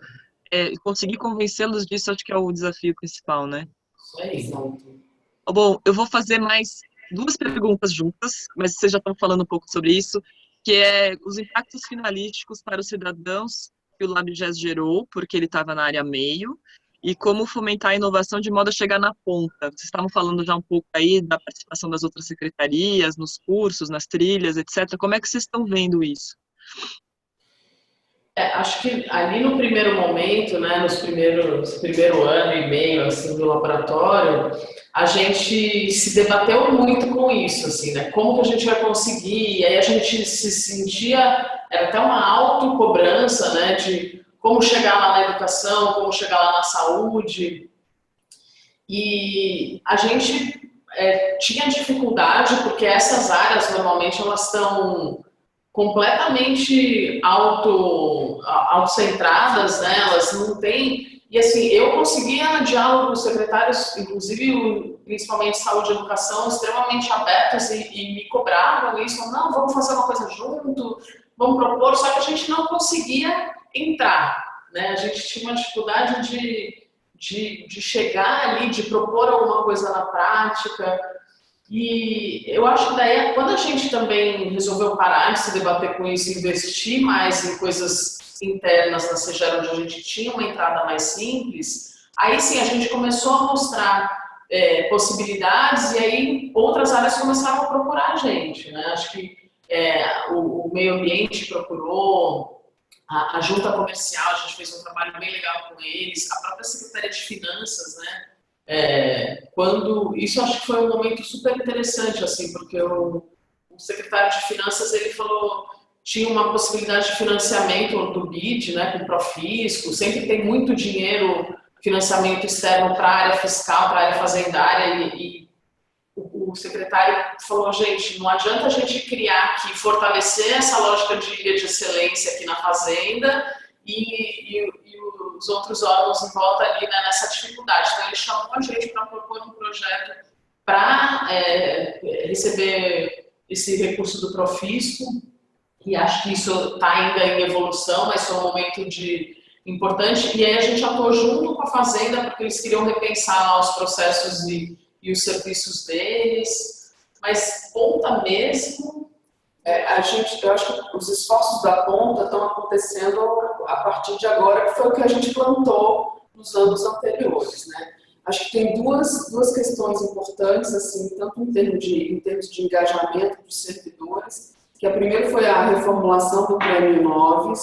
conseguir convencê-los disso, acho que é o desafio principal, né? Bom, eu vou fazer mais 2 perguntas juntas, mas vocês já estão falando um pouco sobre isso. que é os impactos finalísticos para os cidadãos que o LabGES gerou, porque ele estava na área meio, e como fomentar a inovação de modo a chegar na ponta. Vocês estavam falando já um pouco aí da participação das outras secretarias, nos cursos, nas trilhas, etc. Como é que vocês estão vendo isso? Acho que ali no primeiro momento, né, primeiro ano e meio assim, do laboratório, a gente se debateu muito com isso, assim, né, como que a gente vai conseguir, e aí a gente se sentia, era até uma autocobrança, né, de como chegar lá na educação, como chegar lá na saúde, e a gente tinha dificuldade, porque essas áreas normalmente elas estão completamente autocentradas, né? Elas não têm... E assim, eu conseguia diálogo com os secretários, inclusive, principalmente saúde e educação, extremamente abertos e me cobravam isso, não, vamos fazer uma coisa junto, vamos propor, só que a gente não conseguia entrar, né? A gente tinha uma dificuldade de chegar ali, de propor alguma coisa na prática. E eu acho que daí, quando a gente também resolveu parar de se debater com isso, investir mais em coisas internas na CGER, onde a gente tinha uma entrada mais simples, aí sim a gente começou a mostrar possibilidades e aí outras áreas começaram a procurar a gente, né? Acho que o meio ambiente procurou, a junta comercial, a gente fez um trabalho bem legal com eles, a própria Secretaria de Finanças, né? Isso acho que foi um momento super interessante, assim, porque o secretário de Finanças, ele falou, tinha uma possibilidade de financiamento do BID, né, com o Profisco, sempre tem muito dinheiro, financiamento externo para a área fiscal, para a área fazendária, e o secretário falou, gente, não adianta a gente criar aqui, fortalecer essa lógica de ilha de excelência aqui na fazenda e os outros órgãos em volta ali, né, nessa dificuldade. Então, ele chamou a gente para propor um projeto para receber esse recurso do Profisco, e acho que isso está ainda em evolução, mas foi um momento importante. E aí a gente atuou junto com a Fazenda, porque eles queriam repensar lá os processos e os serviços deles, mas ponta mesmo... eu acho que os esforços da ponta estão acontecendo a partir de agora, que foi o que a gente plantou nos anos anteriores, né? Acho que tem duas questões importantes, assim, tanto em termos de engajamento dos servidores, que a primeira foi a reformulação do Prêmio Inoves,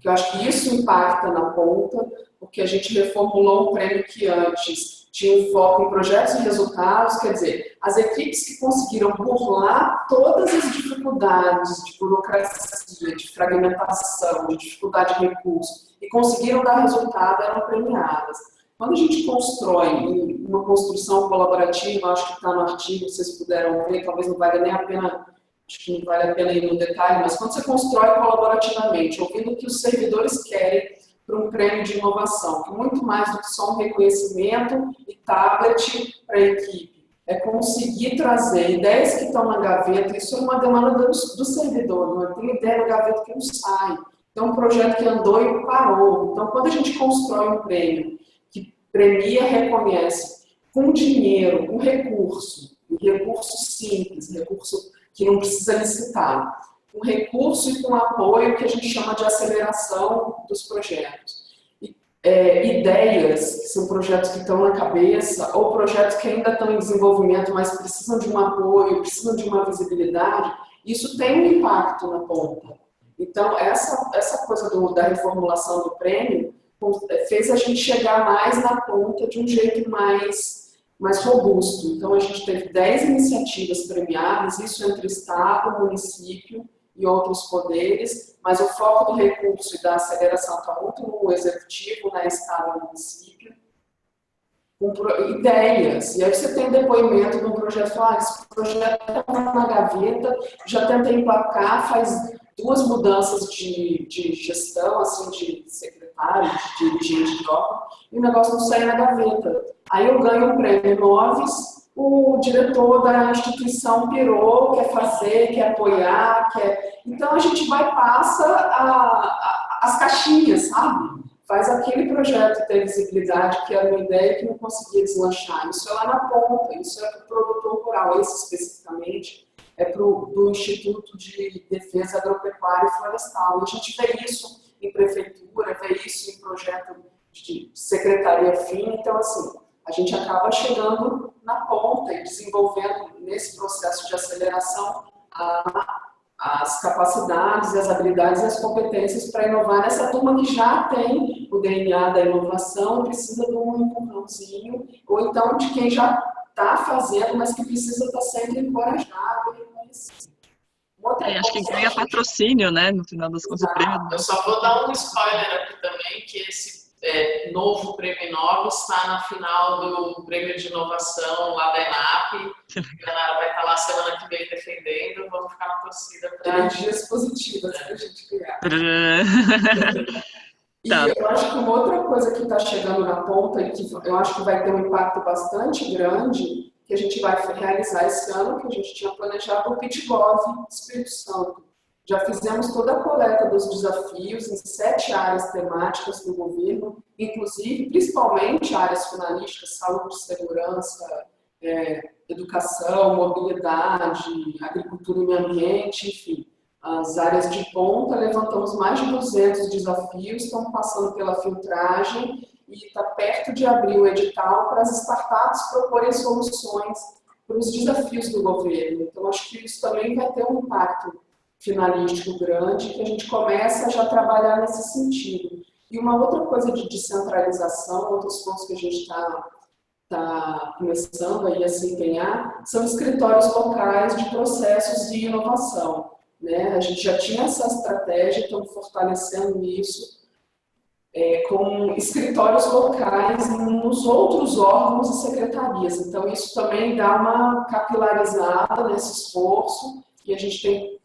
que eu acho que isso impacta na ponta, porque a gente reformulou um prêmio que antes tinha um foco em projetos e resultados, quer dizer, as equipes que conseguiram burlar todas as dificuldades de burocracia, de fragmentação, de dificuldade de recurso, e conseguiram dar resultado, eram premiadas. Quando a gente constrói uma construção colaborativa, acho que está no artigo, vocês puderam ver, talvez não valha nem a pena, acho que não vale a pena ir no detalhe, mas quando você constrói colaborativamente, ouvindo o que os servidores querem, para um prêmio de inovação, que muito mais do que só um reconhecimento e tablet para a equipe. É conseguir trazer ideias que estão na gaveta, isso é uma demanda do servidor, não tem ideia na gaveta que não sai. Então, um projeto que andou e parou. Então, quando a gente constrói um prêmio que premia, reconhece, com dinheiro, com recurso simples, recurso que não precisa licitar, com recurso e com apoio que a gente chama de aceleração dos projetos. Ideias, que são projetos que estão na cabeça, ou projetos que ainda estão em desenvolvimento, mas precisam de um apoio, precisam de uma visibilidade, isso tem um impacto na ponta. Então, essa coisa da reformulação do prêmio fez a gente chegar mais na ponta de um jeito mais robusto. Então, a gente teve 10 iniciativas premiadas, isso entre Estado, município, e outros poderes, mas o foco do recurso e da aceleração está muito no executivo, na Estado e município, com ideias. E aí você tem depoimento de um projeto, esse projeto está na gaveta, já tentei emplacar, faz 2 mudanças de gestão, assim, de secretário, de dirigente de obra, e o negócio não sai na gaveta. Aí eu ganho um prêmio Noves, o diretor da instituição pirou, quer fazer, quer apoiar, quer... Então a gente passa as caixinhas, sabe? Faz aquele projeto ter visibilidade, que era uma ideia que não conseguia deslanchar. Isso é lá na ponta, isso é para o produtor rural, esse especificamente. do Instituto de Defesa Agropecuária e Florestal. E a gente vê isso em prefeitura, vê isso em projeto de secretaria fim. Então, assim, a gente acaba chegando na ponta e desenvolvendo nesse processo de aceleração as capacidades, as habilidades e as competências para inovar nessa turma que já tem o DNA da inovação, precisa de um empurrãozinho, ou então de quem já está fazendo, mas que precisa estar sempre encorajado e reconhecido. Acho que ganha patrocínio, né? No final das contas, o prêmio. Eu só vou dar um spoiler aqui também, que esse novo prêmio Inova está na final do prêmio de inovação lá da ENAP. A Nara vai estar lá semana que vem defendendo, vamos ficar na torcida para energias positivas para a gente criar. E Tá. eu acho que uma outra coisa que está chegando na ponta e que eu acho que vai ter um impacto bastante grande, que a gente vai realizar esse ano, que a gente tinha planejado, o PitGov Espírito Santo. Já fizemos toda a coleta dos desafios em 7 áreas temáticas do governo, inclusive, principalmente áreas finalísticas, saúde, segurança, educação, mobilidade, agricultura e meio ambiente, enfim. As áreas de ponta, levantamos mais de 200 desafios, estão passando pela filtragem e está perto de abrir o edital para as startups proporem soluções para os desafios do governo. Então, acho que isso também vai ter um impacto finalístico grande, que a gente começa a já trabalhar nesse sentido. E uma outra coisa de descentralização, outros pontos que a gente está começando aí a se empenhar, são escritórios locais de processos de inovação. Né? A gente já tinha essa estratégia, estamos fortalecendo isso, com escritórios locais nos outros órgãos e secretarias. Então, isso também dá uma capilarizada nesse esforço e a gente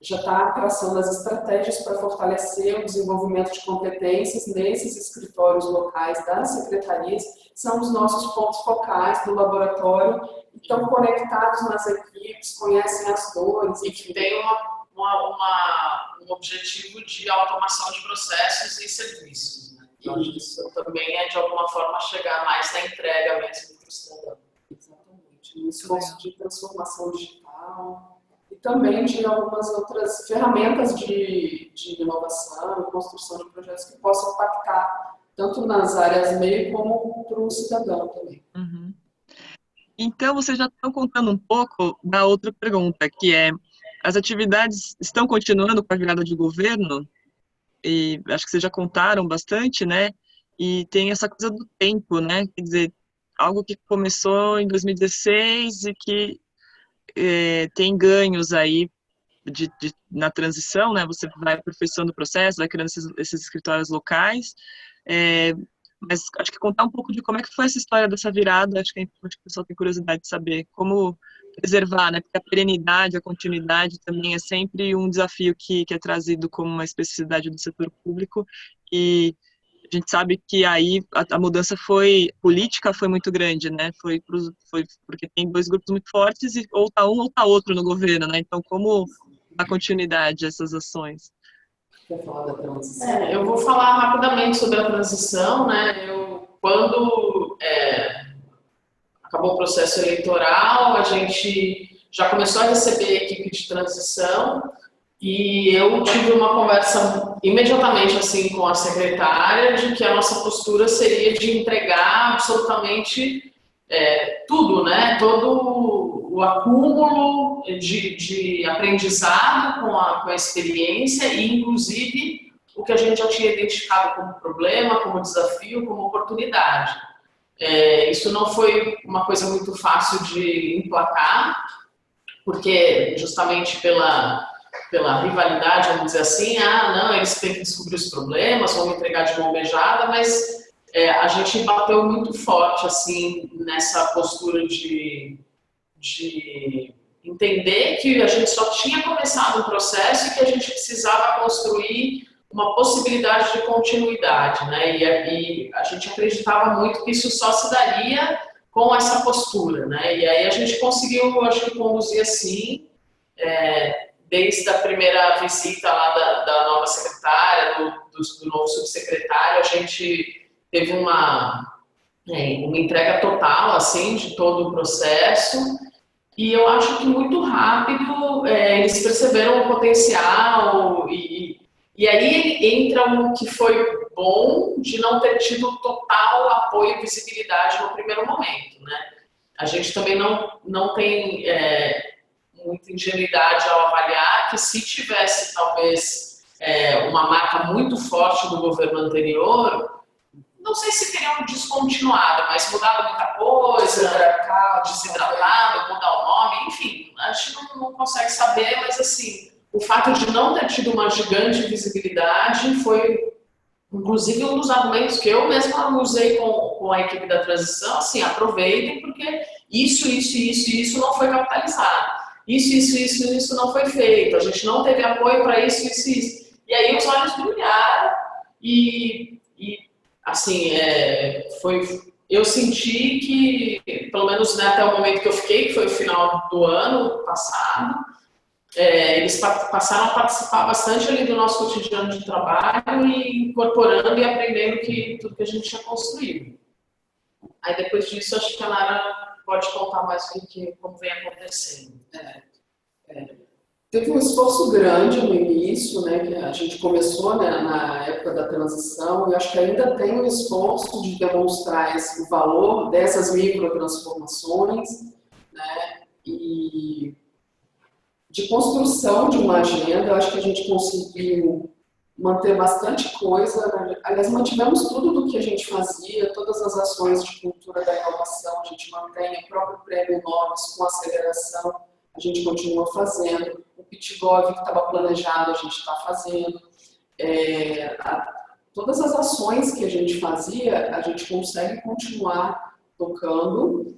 já está traçando as estratégias para fortalecer o desenvolvimento de competências nesses escritórios locais das secretarias, são os nossos pontos focais do laboratório, estão conectados nas equipes, conhecem as dores. E que tem um objetivo de automação de processos e serviços. Né? Então, isso também é, de alguma forma, chegar mais na entrega mesmo para o cidadão. Exatamente. Um esforço de transformação digital e também de algumas outras ferramentas de inovação e construção de projetos que possam impactar tanto nas áreas meio como para o cidadão também. Uhum. Então, vocês já estão contando um pouco da outra pergunta, que é: as atividades estão continuando com a virada de governo? E acho que vocês já contaram bastante, né? E tem essa coisa do tempo, né? Quer dizer, algo que começou em 2016 e que tem ganhos aí na transição, né? Você vai aperfeiçoando o processo, vai criando esses escritórios locais. Mas acho que contar um pouco de como é que foi essa história dessa virada, acho que o pessoal tem curiosidade de saber como preservar, né? Porque a perenidade, a continuidade também é sempre um desafio que é trazido como uma especificidade do setor público, e a gente sabe que aí a mudança política foi muito grande, né? Foi porque tem 2 grupos muito fortes e ou tá um ou tá outro no governo, né? Então, como dar continuidade a essas ações? Quer falar da transição? Eu vou falar rapidamente sobre a transição, né? Quando acabou o processo eleitoral, a gente já começou a receber a equipe de transição e eu tive uma conversa imediatamente assim com a secretária de que a nossa postura seria de entregar absolutamente tudo, né? Todo o acúmulo de aprendizado com a experiência e, inclusive, o que a gente já tinha identificado como problema, como desafio, como oportunidade. Isso não foi uma coisa muito fácil de emplacar, porque justamente pela rivalidade, vamos dizer assim, não, eles têm que descobrir os problemas, vão entregar de mão beijada, mas a gente bateu muito forte assim nessa postura de entender que a gente só tinha começado um processo e que a gente precisava construir uma possibilidade de continuidade, né? E a gente acreditava muito que isso só se daria com essa postura, né? E aí a gente conseguiu, acho que, conduzir assim, desde a primeira visita lá da nova secretária, do novo subsecretário, a gente teve uma entrega total, assim, de todo o processo. E eu acho que muito rápido eles perceberam o potencial e aí entra o que foi bom de não ter tido total apoio e visibilidade no primeiro momento, né? A gente também não tem muita ingenuidade ao avaliar que se tivesse talvez uma marca muito forte do governo anterior, não sei se teriam descontinuado, mas mudado muita coisa, desidratado, mudar o nome, enfim, a gente não consegue saber, mas assim, o fato de não ter tido uma gigante visibilidade foi, inclusive, um dos argumentos que eu mesma usei com a equipe da transição, assim, aproveitem, porque isso não foi capitalizado. Isso não foi feito, a gente não teve apoio para isso. E aí os olhos brilharam e assim, eu senti que, pelo menos né, até o momento que eu fiquei, que foi o final do ano passado, eles passaram a participar bastante ali do nosso cotidiano de trabalho e incorporando e aprendendo tudo que a gente tinha construído. Aí depois disso, acho que a Nara pode contar mais como vem acontecendo. Teve um esforço grande no início, né, que a gente começou né, na época da transição, e acho que ainda tem um esforço de demonstrar o valor dessas microtransformações, né, e de construção de uma agenda. Eu acho que a gente conseguiu manter bastante coisa, né? Aliás, mantivemos tudo do que a gente fazia, todas as ações de cultura da inovação, a gente mantém o próprio prêmio Nobis com aceleração, a gente continua fazendo, o PitGov que estava planejado a gente está fazendo, todas as ações que a gente fazia, a gente consegue continuar tocando,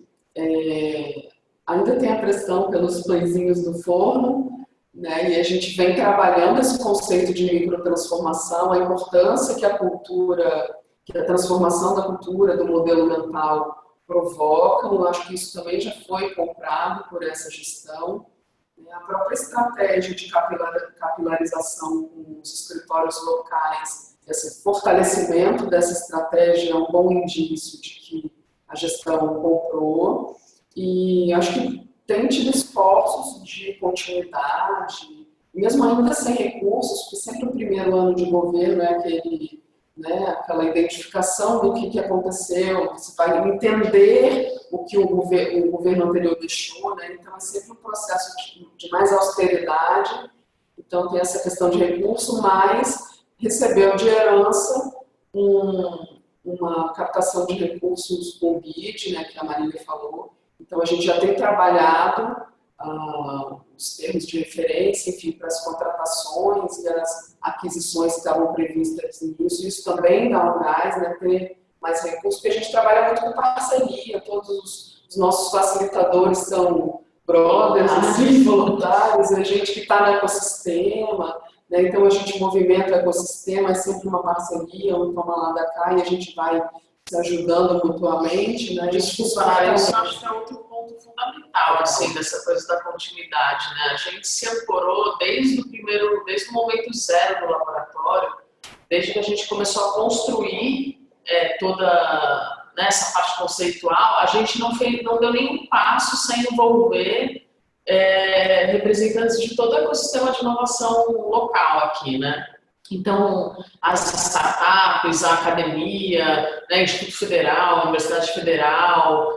ainda tem a pressão pelos pãezinhos do forno, né, e a gente vem trabalhando esse conceito de microtransformação, a importância que a cultura, que a transformação da cultura, do modelo mental provocam. Eu acho que isso também já foi comprado por essa gestão. A própria estratégia de capilarização com os escritórios locais, esse fortalecimento dessa estratégia é um bom indício de que a gestão comprou. E acho que tem tido esforços de continuidade, mesmo ainda sem recursos, porque sempre o primeiro ano de governo é aquela identificação do que aconteceu, você vai entender o que o governo anterior deixou, né? Então é sempre um processo de mais austeridade, então tem essa questão de recurso, mas recebeu de herança uma captação de recursos com o BID, né, que a Marília falou. Então a gente já tem trabalhado os termos de referência, enfim, para as contratações e as aquisições que estavam previstas nisso. Isso também dá um gás, né, ter mais recursos, porque a gente trabalha muito com parceria, todos os nossos facilitadores são brothers, assim, voluntários, a gente que está no ecossistema, né, então a gente movimenta o ecossistema, é sempre uma parceria, um toma lá da cá e a gente vai se ajudando mutuamente, né? Isso acho que é outro ponto fundamental, assim, dessa coisa da continuidade, né? A gente se ancorou desde o momento zero do laboratório, desde que a gente começou a construir toda essa parte conceitual, a gente não deu nenhum passo sem envolver representantes de todo o ecossistema de inovação local aqui, né? Então, as startups, a academia, né, Instituto Federal, Universidade Federal,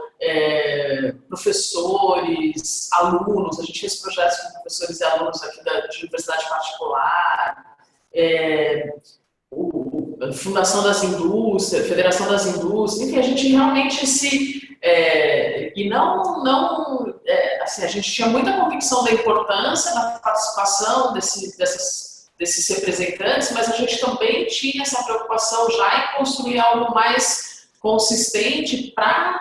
professores, alunos, a gente fez projetos com professores e alunos aqui de universidade particular, Fundação das Indústrias, Federação das Indústrias, enfim, a gente realmente assim, a gente tinha muita convicção da importância da participação desses representantes, mas a gente também tinha essa preocupação já em construir algo mais consistente para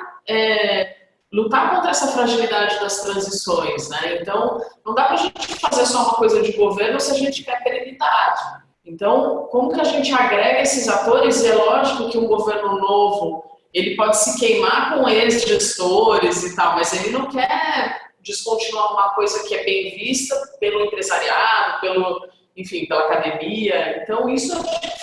lutar contra essa fragilidade das transições, né? Então, não dá para a gente fazer só uma coisa de governo se a gente quer perenidade. Então, como que a gente agrega esses atores? E é lógico que um governo novo, ele pode se queimar com ex-gestores e tal, mas ele não quer descontinuar uma coisa que é bem vista pelo empresariado, pela academia. Então, isso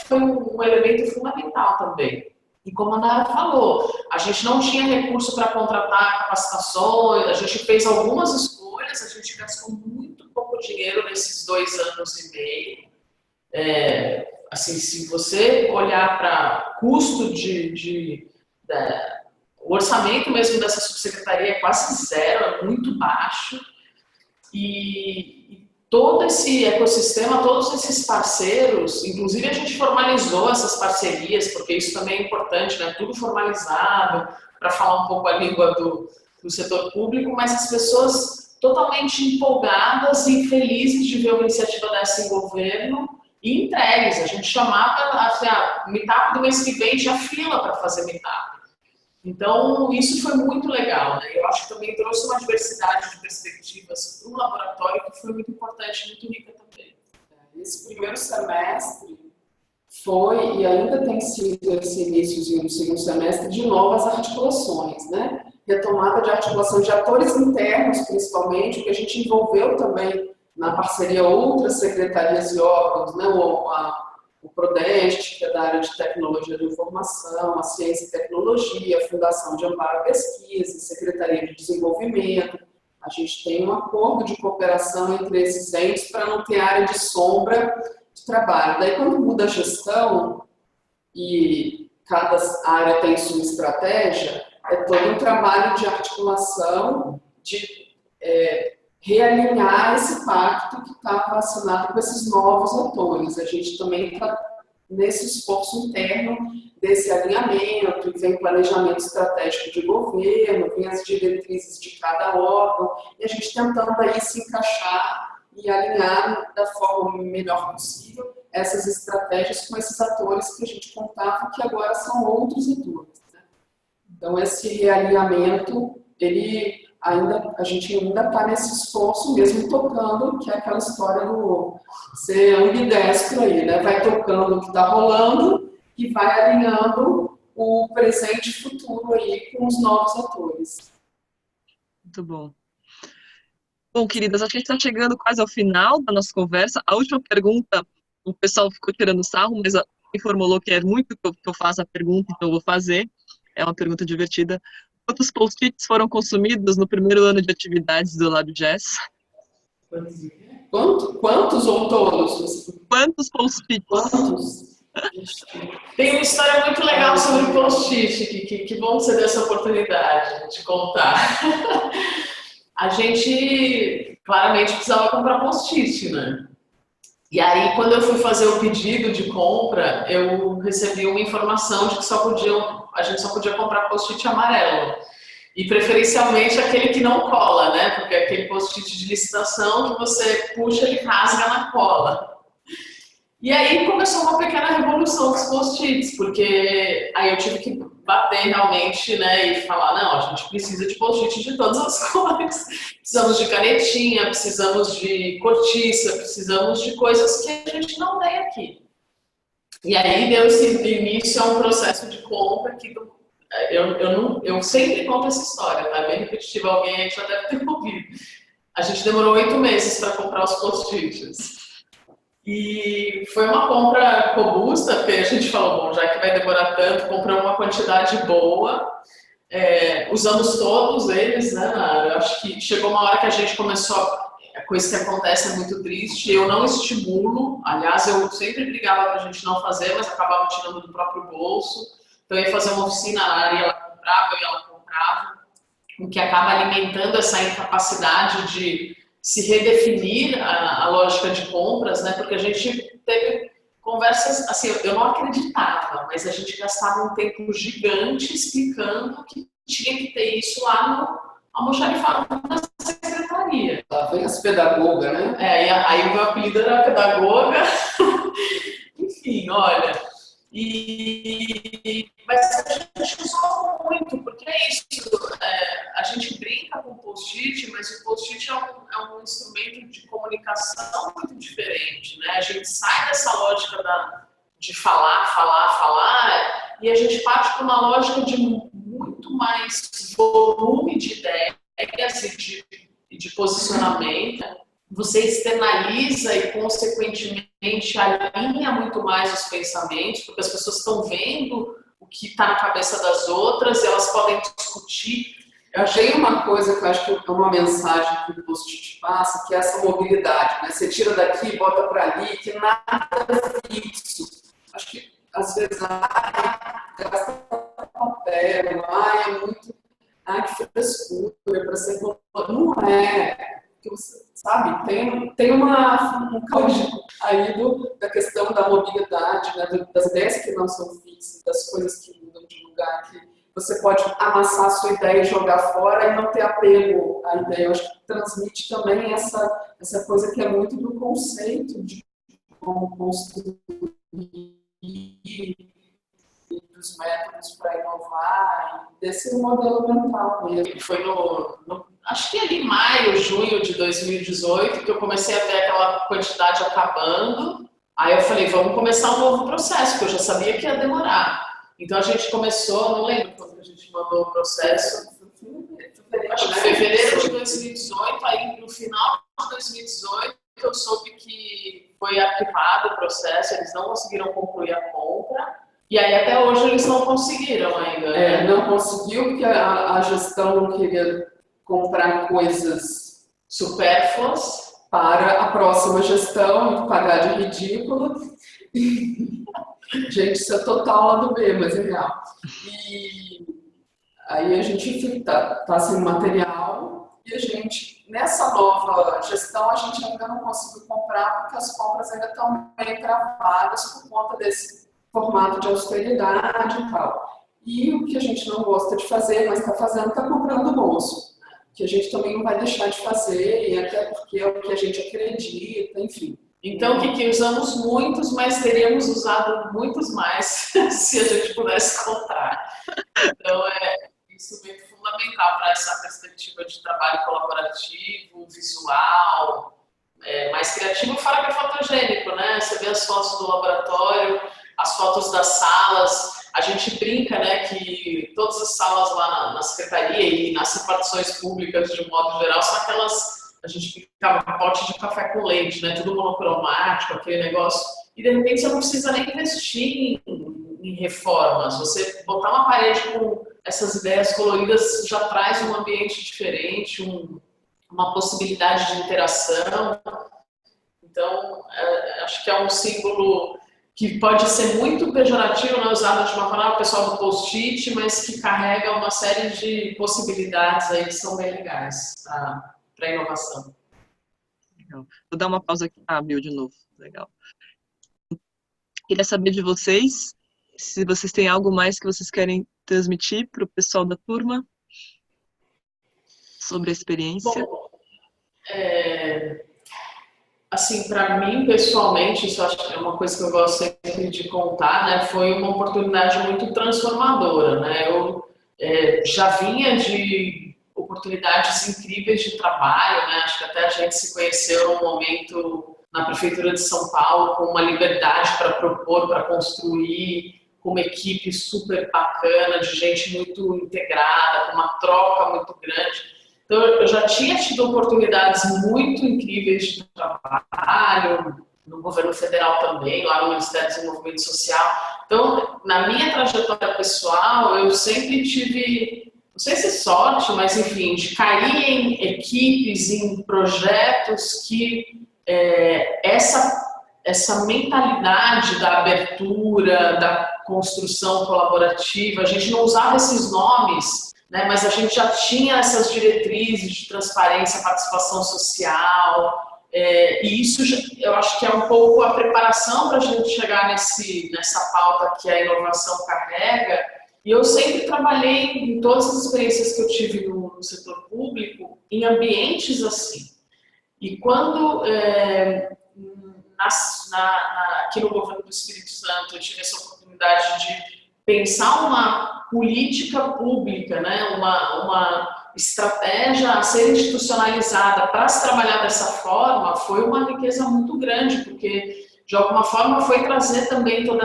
foi um elemento fundamental também. E como a Nara falou, a gente não tinha recurso para contratar capacitações, a gente fez algumas escolhas, a gente gastou muito pouco dinheiro nesses 2 anos e meio. Assim, se você olhar para custo o orçamento mesmo dessa subsecretaria é quase zero, é muito baixo. E todo esse ecossistema, todos esses parceiros, inclusive a gente formalizou essas parcerias, porque isso também é importante, né? Tudo formalizado, para falar um pouco a língua do setor público, mas as pessoas totalmente empolgadas e felizes de ver uma iniciativa dessa em governo e entregues. A gente chamava, assim, meetup do mês que vem, tinha fila para fazer meetup. Então, isso foi muito legal, né? Eu acho que também trouxe uma diversidade de perspectivas para o laboratório que foi muito importante, muito rica também. Esse primeiro semestre foi, e ainda tem sido esse iníciozinho do segundo semestre, de novas articulações, né? Retomada de articulação de atores internos, principalmente, que a gente envolveu também na parceria outras secretarias e órgãos, né? O Prodeste, que é da área de tecnologia de informação, a ciência e tecnologia, a Fundação de Amparo à Pesquisa, a Secretaria de Desenvolvimento. A gente tem um acordo de cooperação entre esses entes para não ter área de sombra de trabalho. Daí, quando muda a gestão e cada área tem sua estratégia, é todo um trabalho de articulação, de realinhar esse pacto que está relacionado com esses novos atores. A gente também está nesse esforço interno desse alinhamento, e vem planejamento estratégico de governo, vem as diretrizes de cada órgão, e a gente tentando aí se encaixar e alinhar da forma melhor possível essas estratégias com esses atores que a gente contava, que agora são outros atores, né? Então, esse realinhamento, a gente ainda está nesse esforço mesmo tocando, que é aquela história do ser ambidestro aí, né? Vai tocando o que está rolando e vai alinhando o presente e futuro aí com os novos atores. Muito bom. Bom, queridas, acho que a gente está chegando quase ao final da nossa conversa. A última pergunta, o pessoal ficou tirando sarro, mas me formulou que é muito que eu faça a pergunta, então eu vou fazer. É uma pergunta divertida. Quantos post-its foram consumidos no primeiro ano de atividades do LabJazz? Quantos ou todos? Quantos post-its? Quantos? Tem uma história muito legal sobre post-it, que bom você deu essa oportunidade de contar. A gente claramente precisava comprar post-it, né? E aí, quando eu fui fazer o pedido de compra, eu recebi uma informação de que a gente só podia comprar post-it amarelo. E preferencialmente aquele que não cola, né? Porque é aquele post-it de licitação que você puxa, ele rasga na cola. E aí começou uma pequena revolução dos post-its, porque aí eu tive que bater realmente, né, e falar, não, a gente precisa de post-it de todas as cores. Precisamos de canetinha, precisamos de cortiça, precisamos de coisas que a gente não tem aqui. E aí deu esse início a um processo de compra que eu sempre conto essa história, tá? Bem repetitiva, alguém aí já deve ter ouvido. A gente demorou 8 meses para comprar os post-its. E foi uma compra robusta, porque a gente falou, bom, já que vai demorar tanto, compramos uma quantidade boa, usamos todos eles, né? Eu acho que chegou uma hora que a gente começou, a coisa que acontece é muito triste, eu não estimulo, aliás, eu sempre brigava para a gente não fazer, mas acabava tirando do próprio bolso, então eu ia fazer uma oficina na área, ela comprava e ela comprava, o que acaba alimentando essa incapacidade de se redefinir a lógica de compras, né? Porque a gente teve conversas, assim, eu não acreditava, mas a gente gastava um tempo gigante explicando que tinha que ter isso lá no almoxarifado da secretaria. Lá vem as pedagogas, né? E aí o meu apelido era pedagoga. Enfim, olha. Mas a gente usou muito, porque é isso, a gente brinca com o post-it, mas o post-it é um instrumento de comunicação muito diferente, né? A gente sai dessa lógica de falar, e a gente parte para uma lógica de muito mais volume de ideias e de posicionamento. Você externaliza e, consequentemente, alinha muito mais os pensamentos, porque as pessoas estão vendo o que está na cabeça das outras, e elas podem discutir. Eu achei uma coisa que eu acho que é uma mensagem que o post-it passa, que é essa mobilidade, né? Você tira daqui, bota para ali, que nada é fixo. Acho que, às vezes, gasta papel, é muito, que frescura, para ser... Não é, sabe? Tem um código aí da questão da mobilidade, né? Das ideias que não são fixas, das coisas que mudam de lugar, que você pode amassar a sua ideia e jogar fora e não ter apego à ideia. Eu acho que transmite também essa coisa que é muito do conceito de como construir e dos métodos para inovar, e desse modelo mental mesmo. Foi acho que ali em maio, junho de 2018, que eu comecei a ver aquela quantidade acabando. Aí eu falei, vamos começar um novo processo, porque eu já sabia que ia demorar. Então a gente começou, não lembro quando a gente mandou o processo, acho que fevereiro de 2018, aí no final de 2018 eu soube que foi arquivado o processo, eles não conseguiram concluir a compra, e aí até hoje eles não conseguiram ainda. Né? Não conseguiu, porque a gestão não queria comprar coisas supérfluas para a próxima gestão, pagar de ridícula. Gente, isso é total lá do B, mas é real. E aí a gente tá sem material e a gente, nessa nova gestão, a gente ainda não conseguiu comprar porque as compras ainda estão meio travadas por conta desse formato de austeridade e tal. E o que a gente não gosta de fazer, mas está fazendo, está comprando o bolso. Que a gente também não vai deixar de fazer, e até porque é o que a gente acredita, enfim. Então, que usamos muitos, mas teríamos usado muitos mais se a gente pudesse contar. Então, isso é muito fundamental para essa perspectiva de trabalho colaborativo, visual, mais criativo, fora que é fotogênico, né? Você vê as fotos do laboratório, as fotos das salas, a gente brinca, né, que todas as salas lá na secretaria e nas repartições públicas, de modo geral, são aquelas... A gente ficava com pote de café com leite, né? Tudo monocromático, aquele negócio. E de repente você não precisa nem investir em reformas. Você botar uma parede com essas ideias coloridas já traz um ambiente diferente, uma possibilidade de interação. Então, acho que é um símbolo que pode ser muito pejorativo, né? Usado de uma forma pessoal do post-it, mas que carrega uma série de possibilidades aí que são bem legais para a inovação. Legal. Vou dar uma pausa aqui. Bill, de novo. Legal. Queria saber de vocês, se vocês têm algo mais que vocês querem transmitir para o pessoal da turma sobre a experiência. Bom, assim, para mim, pessoalmente, isso acho que é uma coisa que eu gosto sempre de contar, né? Foi uma oportunidade muito transformadora, né? Eu já vinha de oportunidades incríveis de trabalho, né? Acho que até a gente se conheceu num momento na Prefeitura de São Paulo com uma liberdade para propor, para construir, com uma equipe super bacana, de gente muito integrada, com uma troca muito grande. Então, eu já tinha tido oportunidades muito incríveis de trabalho, no governo federal também, lá no Ministério do Desenvolvimento Social. Então, na minha trajetória pessoal, eu sempre tive... não sei se sorte, mas enfim, de cair em equipes, em projetos que essa mentalidade da abertura, da construção colaborativa, a gente não usava esses nomes, né, mas a gente já tinha essas diretrizes de transparência, participação social, e isso eu acho que é um pouco a preparação para a gente chegar nessa pauta que a inovação carrega. E eu sempre trabalhei, em todas as experiências que eu tive no setor público, em ambientes assim. E quando, aqui no governo do Espírito Santo, eu tive essa oportunidade de pensar uma política pública, né? uma estratégia a ser institucionalizada para se trabalhar dessa forma, foi uma riqueza muito grande, porque, de alguma forma, foi trazer também todo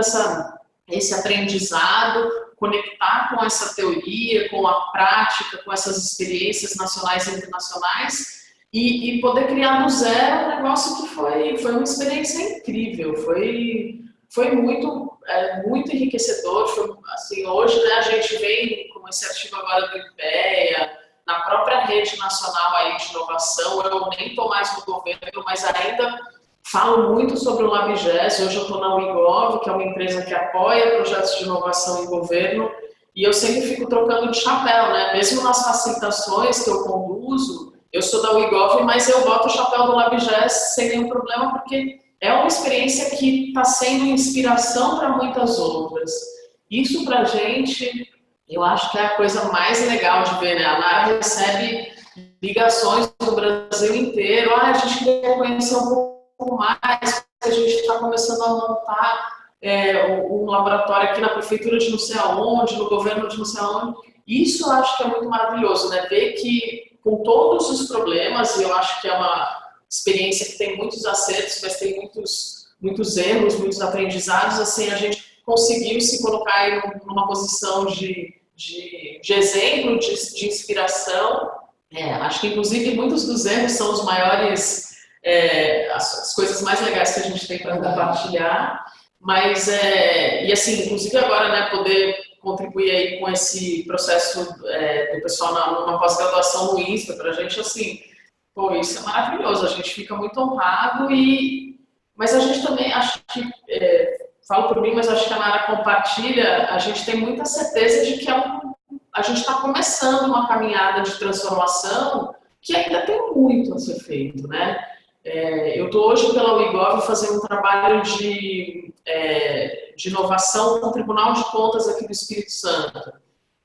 esse aprendizado, conectar com essa teoria, com a prática, com essas experiências nacionais e internacionais e poder criar do zero um negócio que foi uma experiência incrível, foi muito muito enriquecedor. Foi, assim, hoje, né, a gente vem com esse artigo agora do IPEA, na própria rede nacional aí de inovação. Eu nem estou mais no governo, mas ainda falo muito sobre o LabGES. Hoje eu estou na Wigov, que é uma empresa que apoia projetos de inovação em governo, e eu sempre fico trocando de chapéu, né? Mesmo nas facilitações que eu conduzo, eu sou da Wigov, mas eu boto o chapéu do LabGES sem nenhum problema, porque é uma experiência que está sendo inspiração para muitas outras. Isso para a gente, eu acho que é a coisa mais legal de ver, né? A Nara recebe ligações do Brasil inteiro. A gente quer conhecer um pouco mais, a gente está começando a montar um laboratório aqui na prefeitura de não sei aonde, no governo de não sei aonde. Isso eu acho que é muito maravilhoso, né? Ver que com todos os problemas, e eu acho que é uma experiência que tem muitos acertos, mas tem muitos erros, muitos aprendizados, assim, a gente conseguiu se colocar aí numa posição de exemplo, de inspiração. Acho que, inclusive, muitos dos erros são os maiores, as coisas mais legais que a gente tem para compartilhar. Mas, e assim, inclusive agora, né, poder contribuir aí com esse processo do pessoal numa pós-graduação no INSPER, para a gente, assim, pô, isso é maravilhoso, a gente fica muito honrado, mas a gente também, acho que, falo por mim, mas acho que a Nara compartilha, a gente tem muita certeza de que a gente está começando uma caminhada de transformação que ainda tem muito a ser feito, né? Eu estou hoje pela Wigov fazendo um trabalho de inovação com o Tribunal de Contas aqui do Espírito Santo.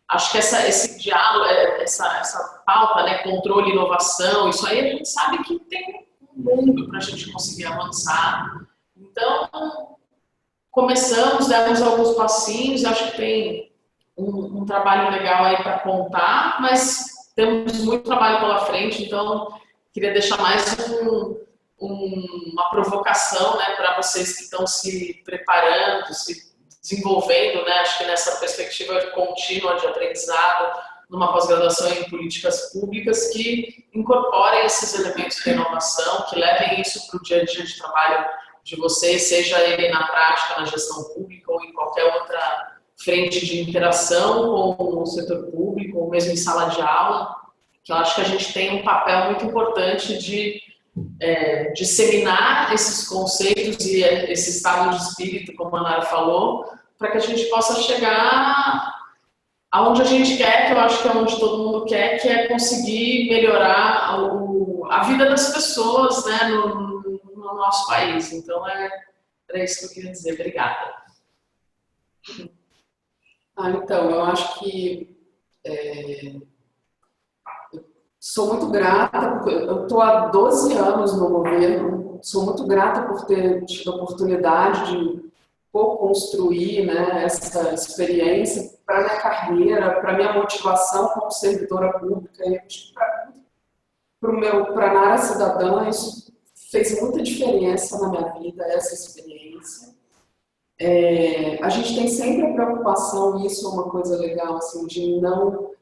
Acho que esse diálogo, essa pauta, né, controle e inovação, isso aí a gente sabe que tem um mundo para a gente conseguir avançar. Então, começamos, demos alguns passinhos, acho que tem um trabalho legal aí para contar, mas temos muito trabalho pela frente, então queria deixar mais uma provocação, né, para vocês que estão se preparando, se desenvolvendo, né, acho que nessa perspectiva contínua de aprendizado, numa pós-graduação em políticas públicas, que incorporem esses elementos de inovação, que levem isso para o dia a dia de trabalho de vocês, seja ele na prática, na gestão pública ou em qualquer outra frente de interação com o setor público, ou mesmo em sala de aula, que eu acho que a gente tem um papel muito importante de disseminar esses conceitos e esse estado de espírito, como a Nara falou, para que a gente possa chegar aonde a gente quer, que eu acho que é onde todo mundo quer, que é conseguir melhorar a vida das pessoas, né, no nosso país. Então, era isso que eu queria dizer. Obrigada. Então, eu acho que sou muito grata, porque eu estou há 12 anos no governo, sou muito grata por ter tido a oportunidade de construir, né, essa experiência para minha carreira, para minha motivação como servidora pública. E para a Nara Cidadã, isso fez muita diferença na minha vida, essa experiência. A gente tem sempre a preocupação, e isso é uma coisa legal, assim, de não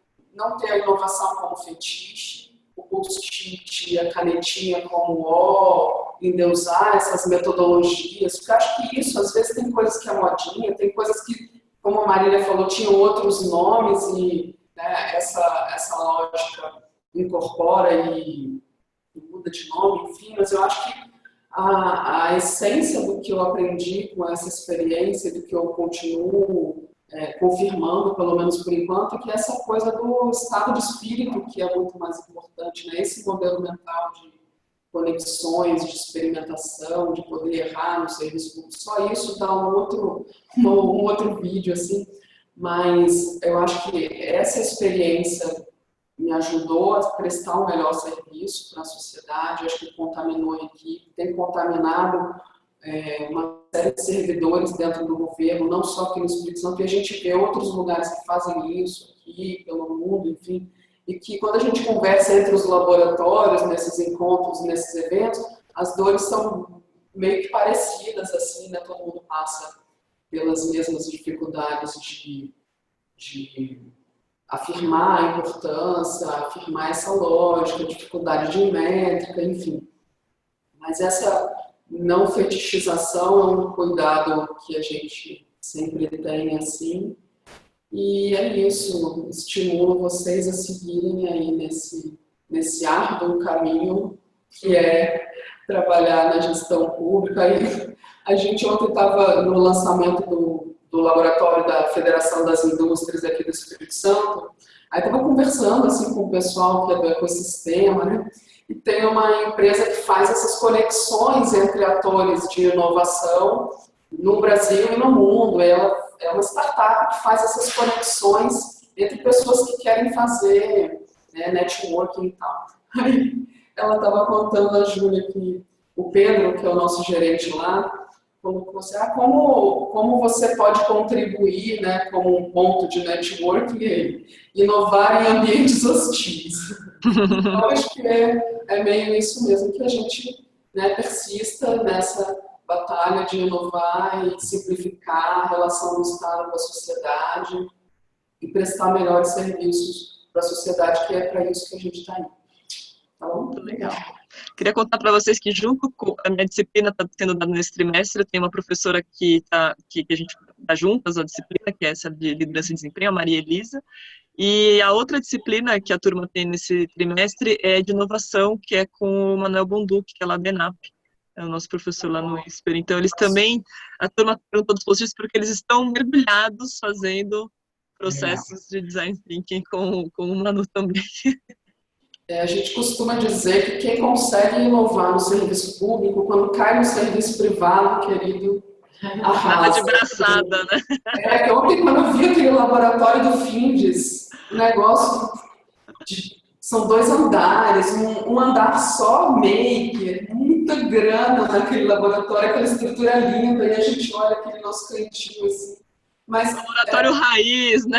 ter a inovação como fetiche, o post-it, a canetinha como endeusar essas metodologias, porque eu acho que isso, às vezes, tem coisas que é modinha, tem coisas que, como a Marília falou, tinham outros nomes e, né, essa lógica incorpora e muda de nome, enfim, mas eu acho que a essência do que eu aprendi com essa experiência, do que eu continuo confirmando, pelo menos por enquanto, que é essa coisa do estado de espírito que é muito mais importante, né? Esse modelo mental de conexões, de experimentação, de poder errar no serviço público. Só isso dá um outro vídeo, assim, mas eu acho que essa experiência me ajudou a prestar um melhor serviço para a sociedade. Eu acho que contaminou a equipe, tem contaminado uma série de servidores dentro do governo, não só aqui no Espírito Santo, que a gente vê outros lugares que fazem isso aqui, pelo mundo, enfim, e que quando a gente conversa entre os laboratórios, nesses encontros, nesses eventos, as dores são meio que parecidas, assim, né? Todo mundo passa pelas mesmas dificuldades de afirmar a importância, afirmar essa lógica, dificuldade de métrica, enfim. Mas essa não fetichização é um cuidado que a gente sempre tem assim. E é isso, estimulo vocês a seguirem aí nesse árduo caminho que é trabalhar na gestão pública. E a gente ontem estava no lançamento do laboratório da Federação das Indústrias aqui do Espírito Santo, aí estava conversando assim, com o pessoal que é do ecossistema, né? E tem uma empresa que faz essas conexões entre atores de inovação no Brasil e no mundo. Ela é uma startup que faz essas conexões entre pessoas que querem fazer, né, networking e tal. Aí ela estava contando a Júlia que o Pedro, que é o nosso gerente lá, colocou assim, como você pode contribuir, né, como um ponto de networking, inovar em ambientes hostis. Então, acho que é meio isso mesmo, que a gente, né, persista nessa batalha de inovar e simplificar a relação do Estado com a sociedade e prestar melhores serviços para a sociedade, que é para isso que a gente está indo. Tá bom? Muito legal. Queria contar para vocês que junto com a minha disciplina está sendo dada nesse trimestre, eu tenho uma professora que a gente está juntas, a disciplina, que é essa de liderança e desempenho, a Maria Elisa, e a outra disciplina que a turma tem nesse trimestre é de inovação, que é com o Manuel Bonduque, que é lá da ENAP, é o nosso professor lá no ISPER. Então, eles também, a turma perguntou dos positivos porque eles estão mergulhados fazendo processos de design thinking com o Manu também. A gente costuma dizer que quem consegue inovar no serviço público, quando cai no serviço privado, querido, arrasa. Nada de braçada, né? Que ontem, quando eu vi aquele laboratório do Findes, o negócio são 2 andares, um andar só, maker, muita grana naquele laboratório, aquela estrutura linda, e a gente olha aquele nosso cantinho assim. Mas, laboratório raiz, né?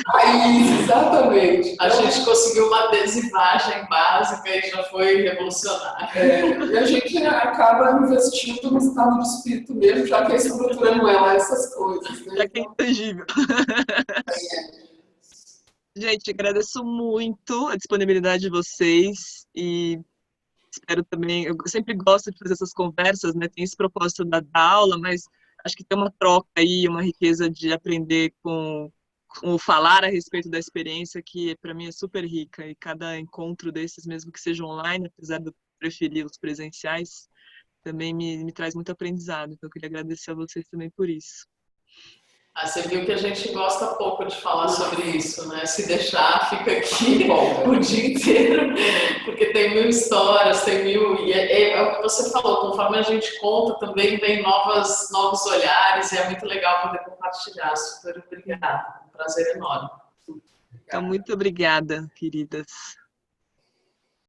Raiz, exatamente. A gente conseguiu uma adesivagem básica e já foi revolucionário. E a gente acaba investindo no estado de espírito mesmo, já que a estrutura não é lá essas coisas. Né? Já que é intangível. Gente, agradeço muito a disponibilidade de vocês e espero também, eu sempre gosto de fazer essas conversas, né? Tem esse propósito da aula, mas acho que tem uma troca aí, uma riqueza de aprender com o falar a respeito da experiência que para mim é super rica, e cada encontro desses, mesmo que seja online, apesar de eu preferir os presenciais, também me traz muito aprendizado. Então eu queria agradecer a vocês também por isso. Você viu que a gente gosta pouco de falar sobre isso, né? Se deixar, fica aqui o dia inteiro, porque tem 1000 histórias, tem 1000... E é o que você falou, conforme a gente conta, também vem novos olhares, e é muito legal poder compartilhar. Super obrigada, um prazer enorme. Então, muito obrigada, queridas.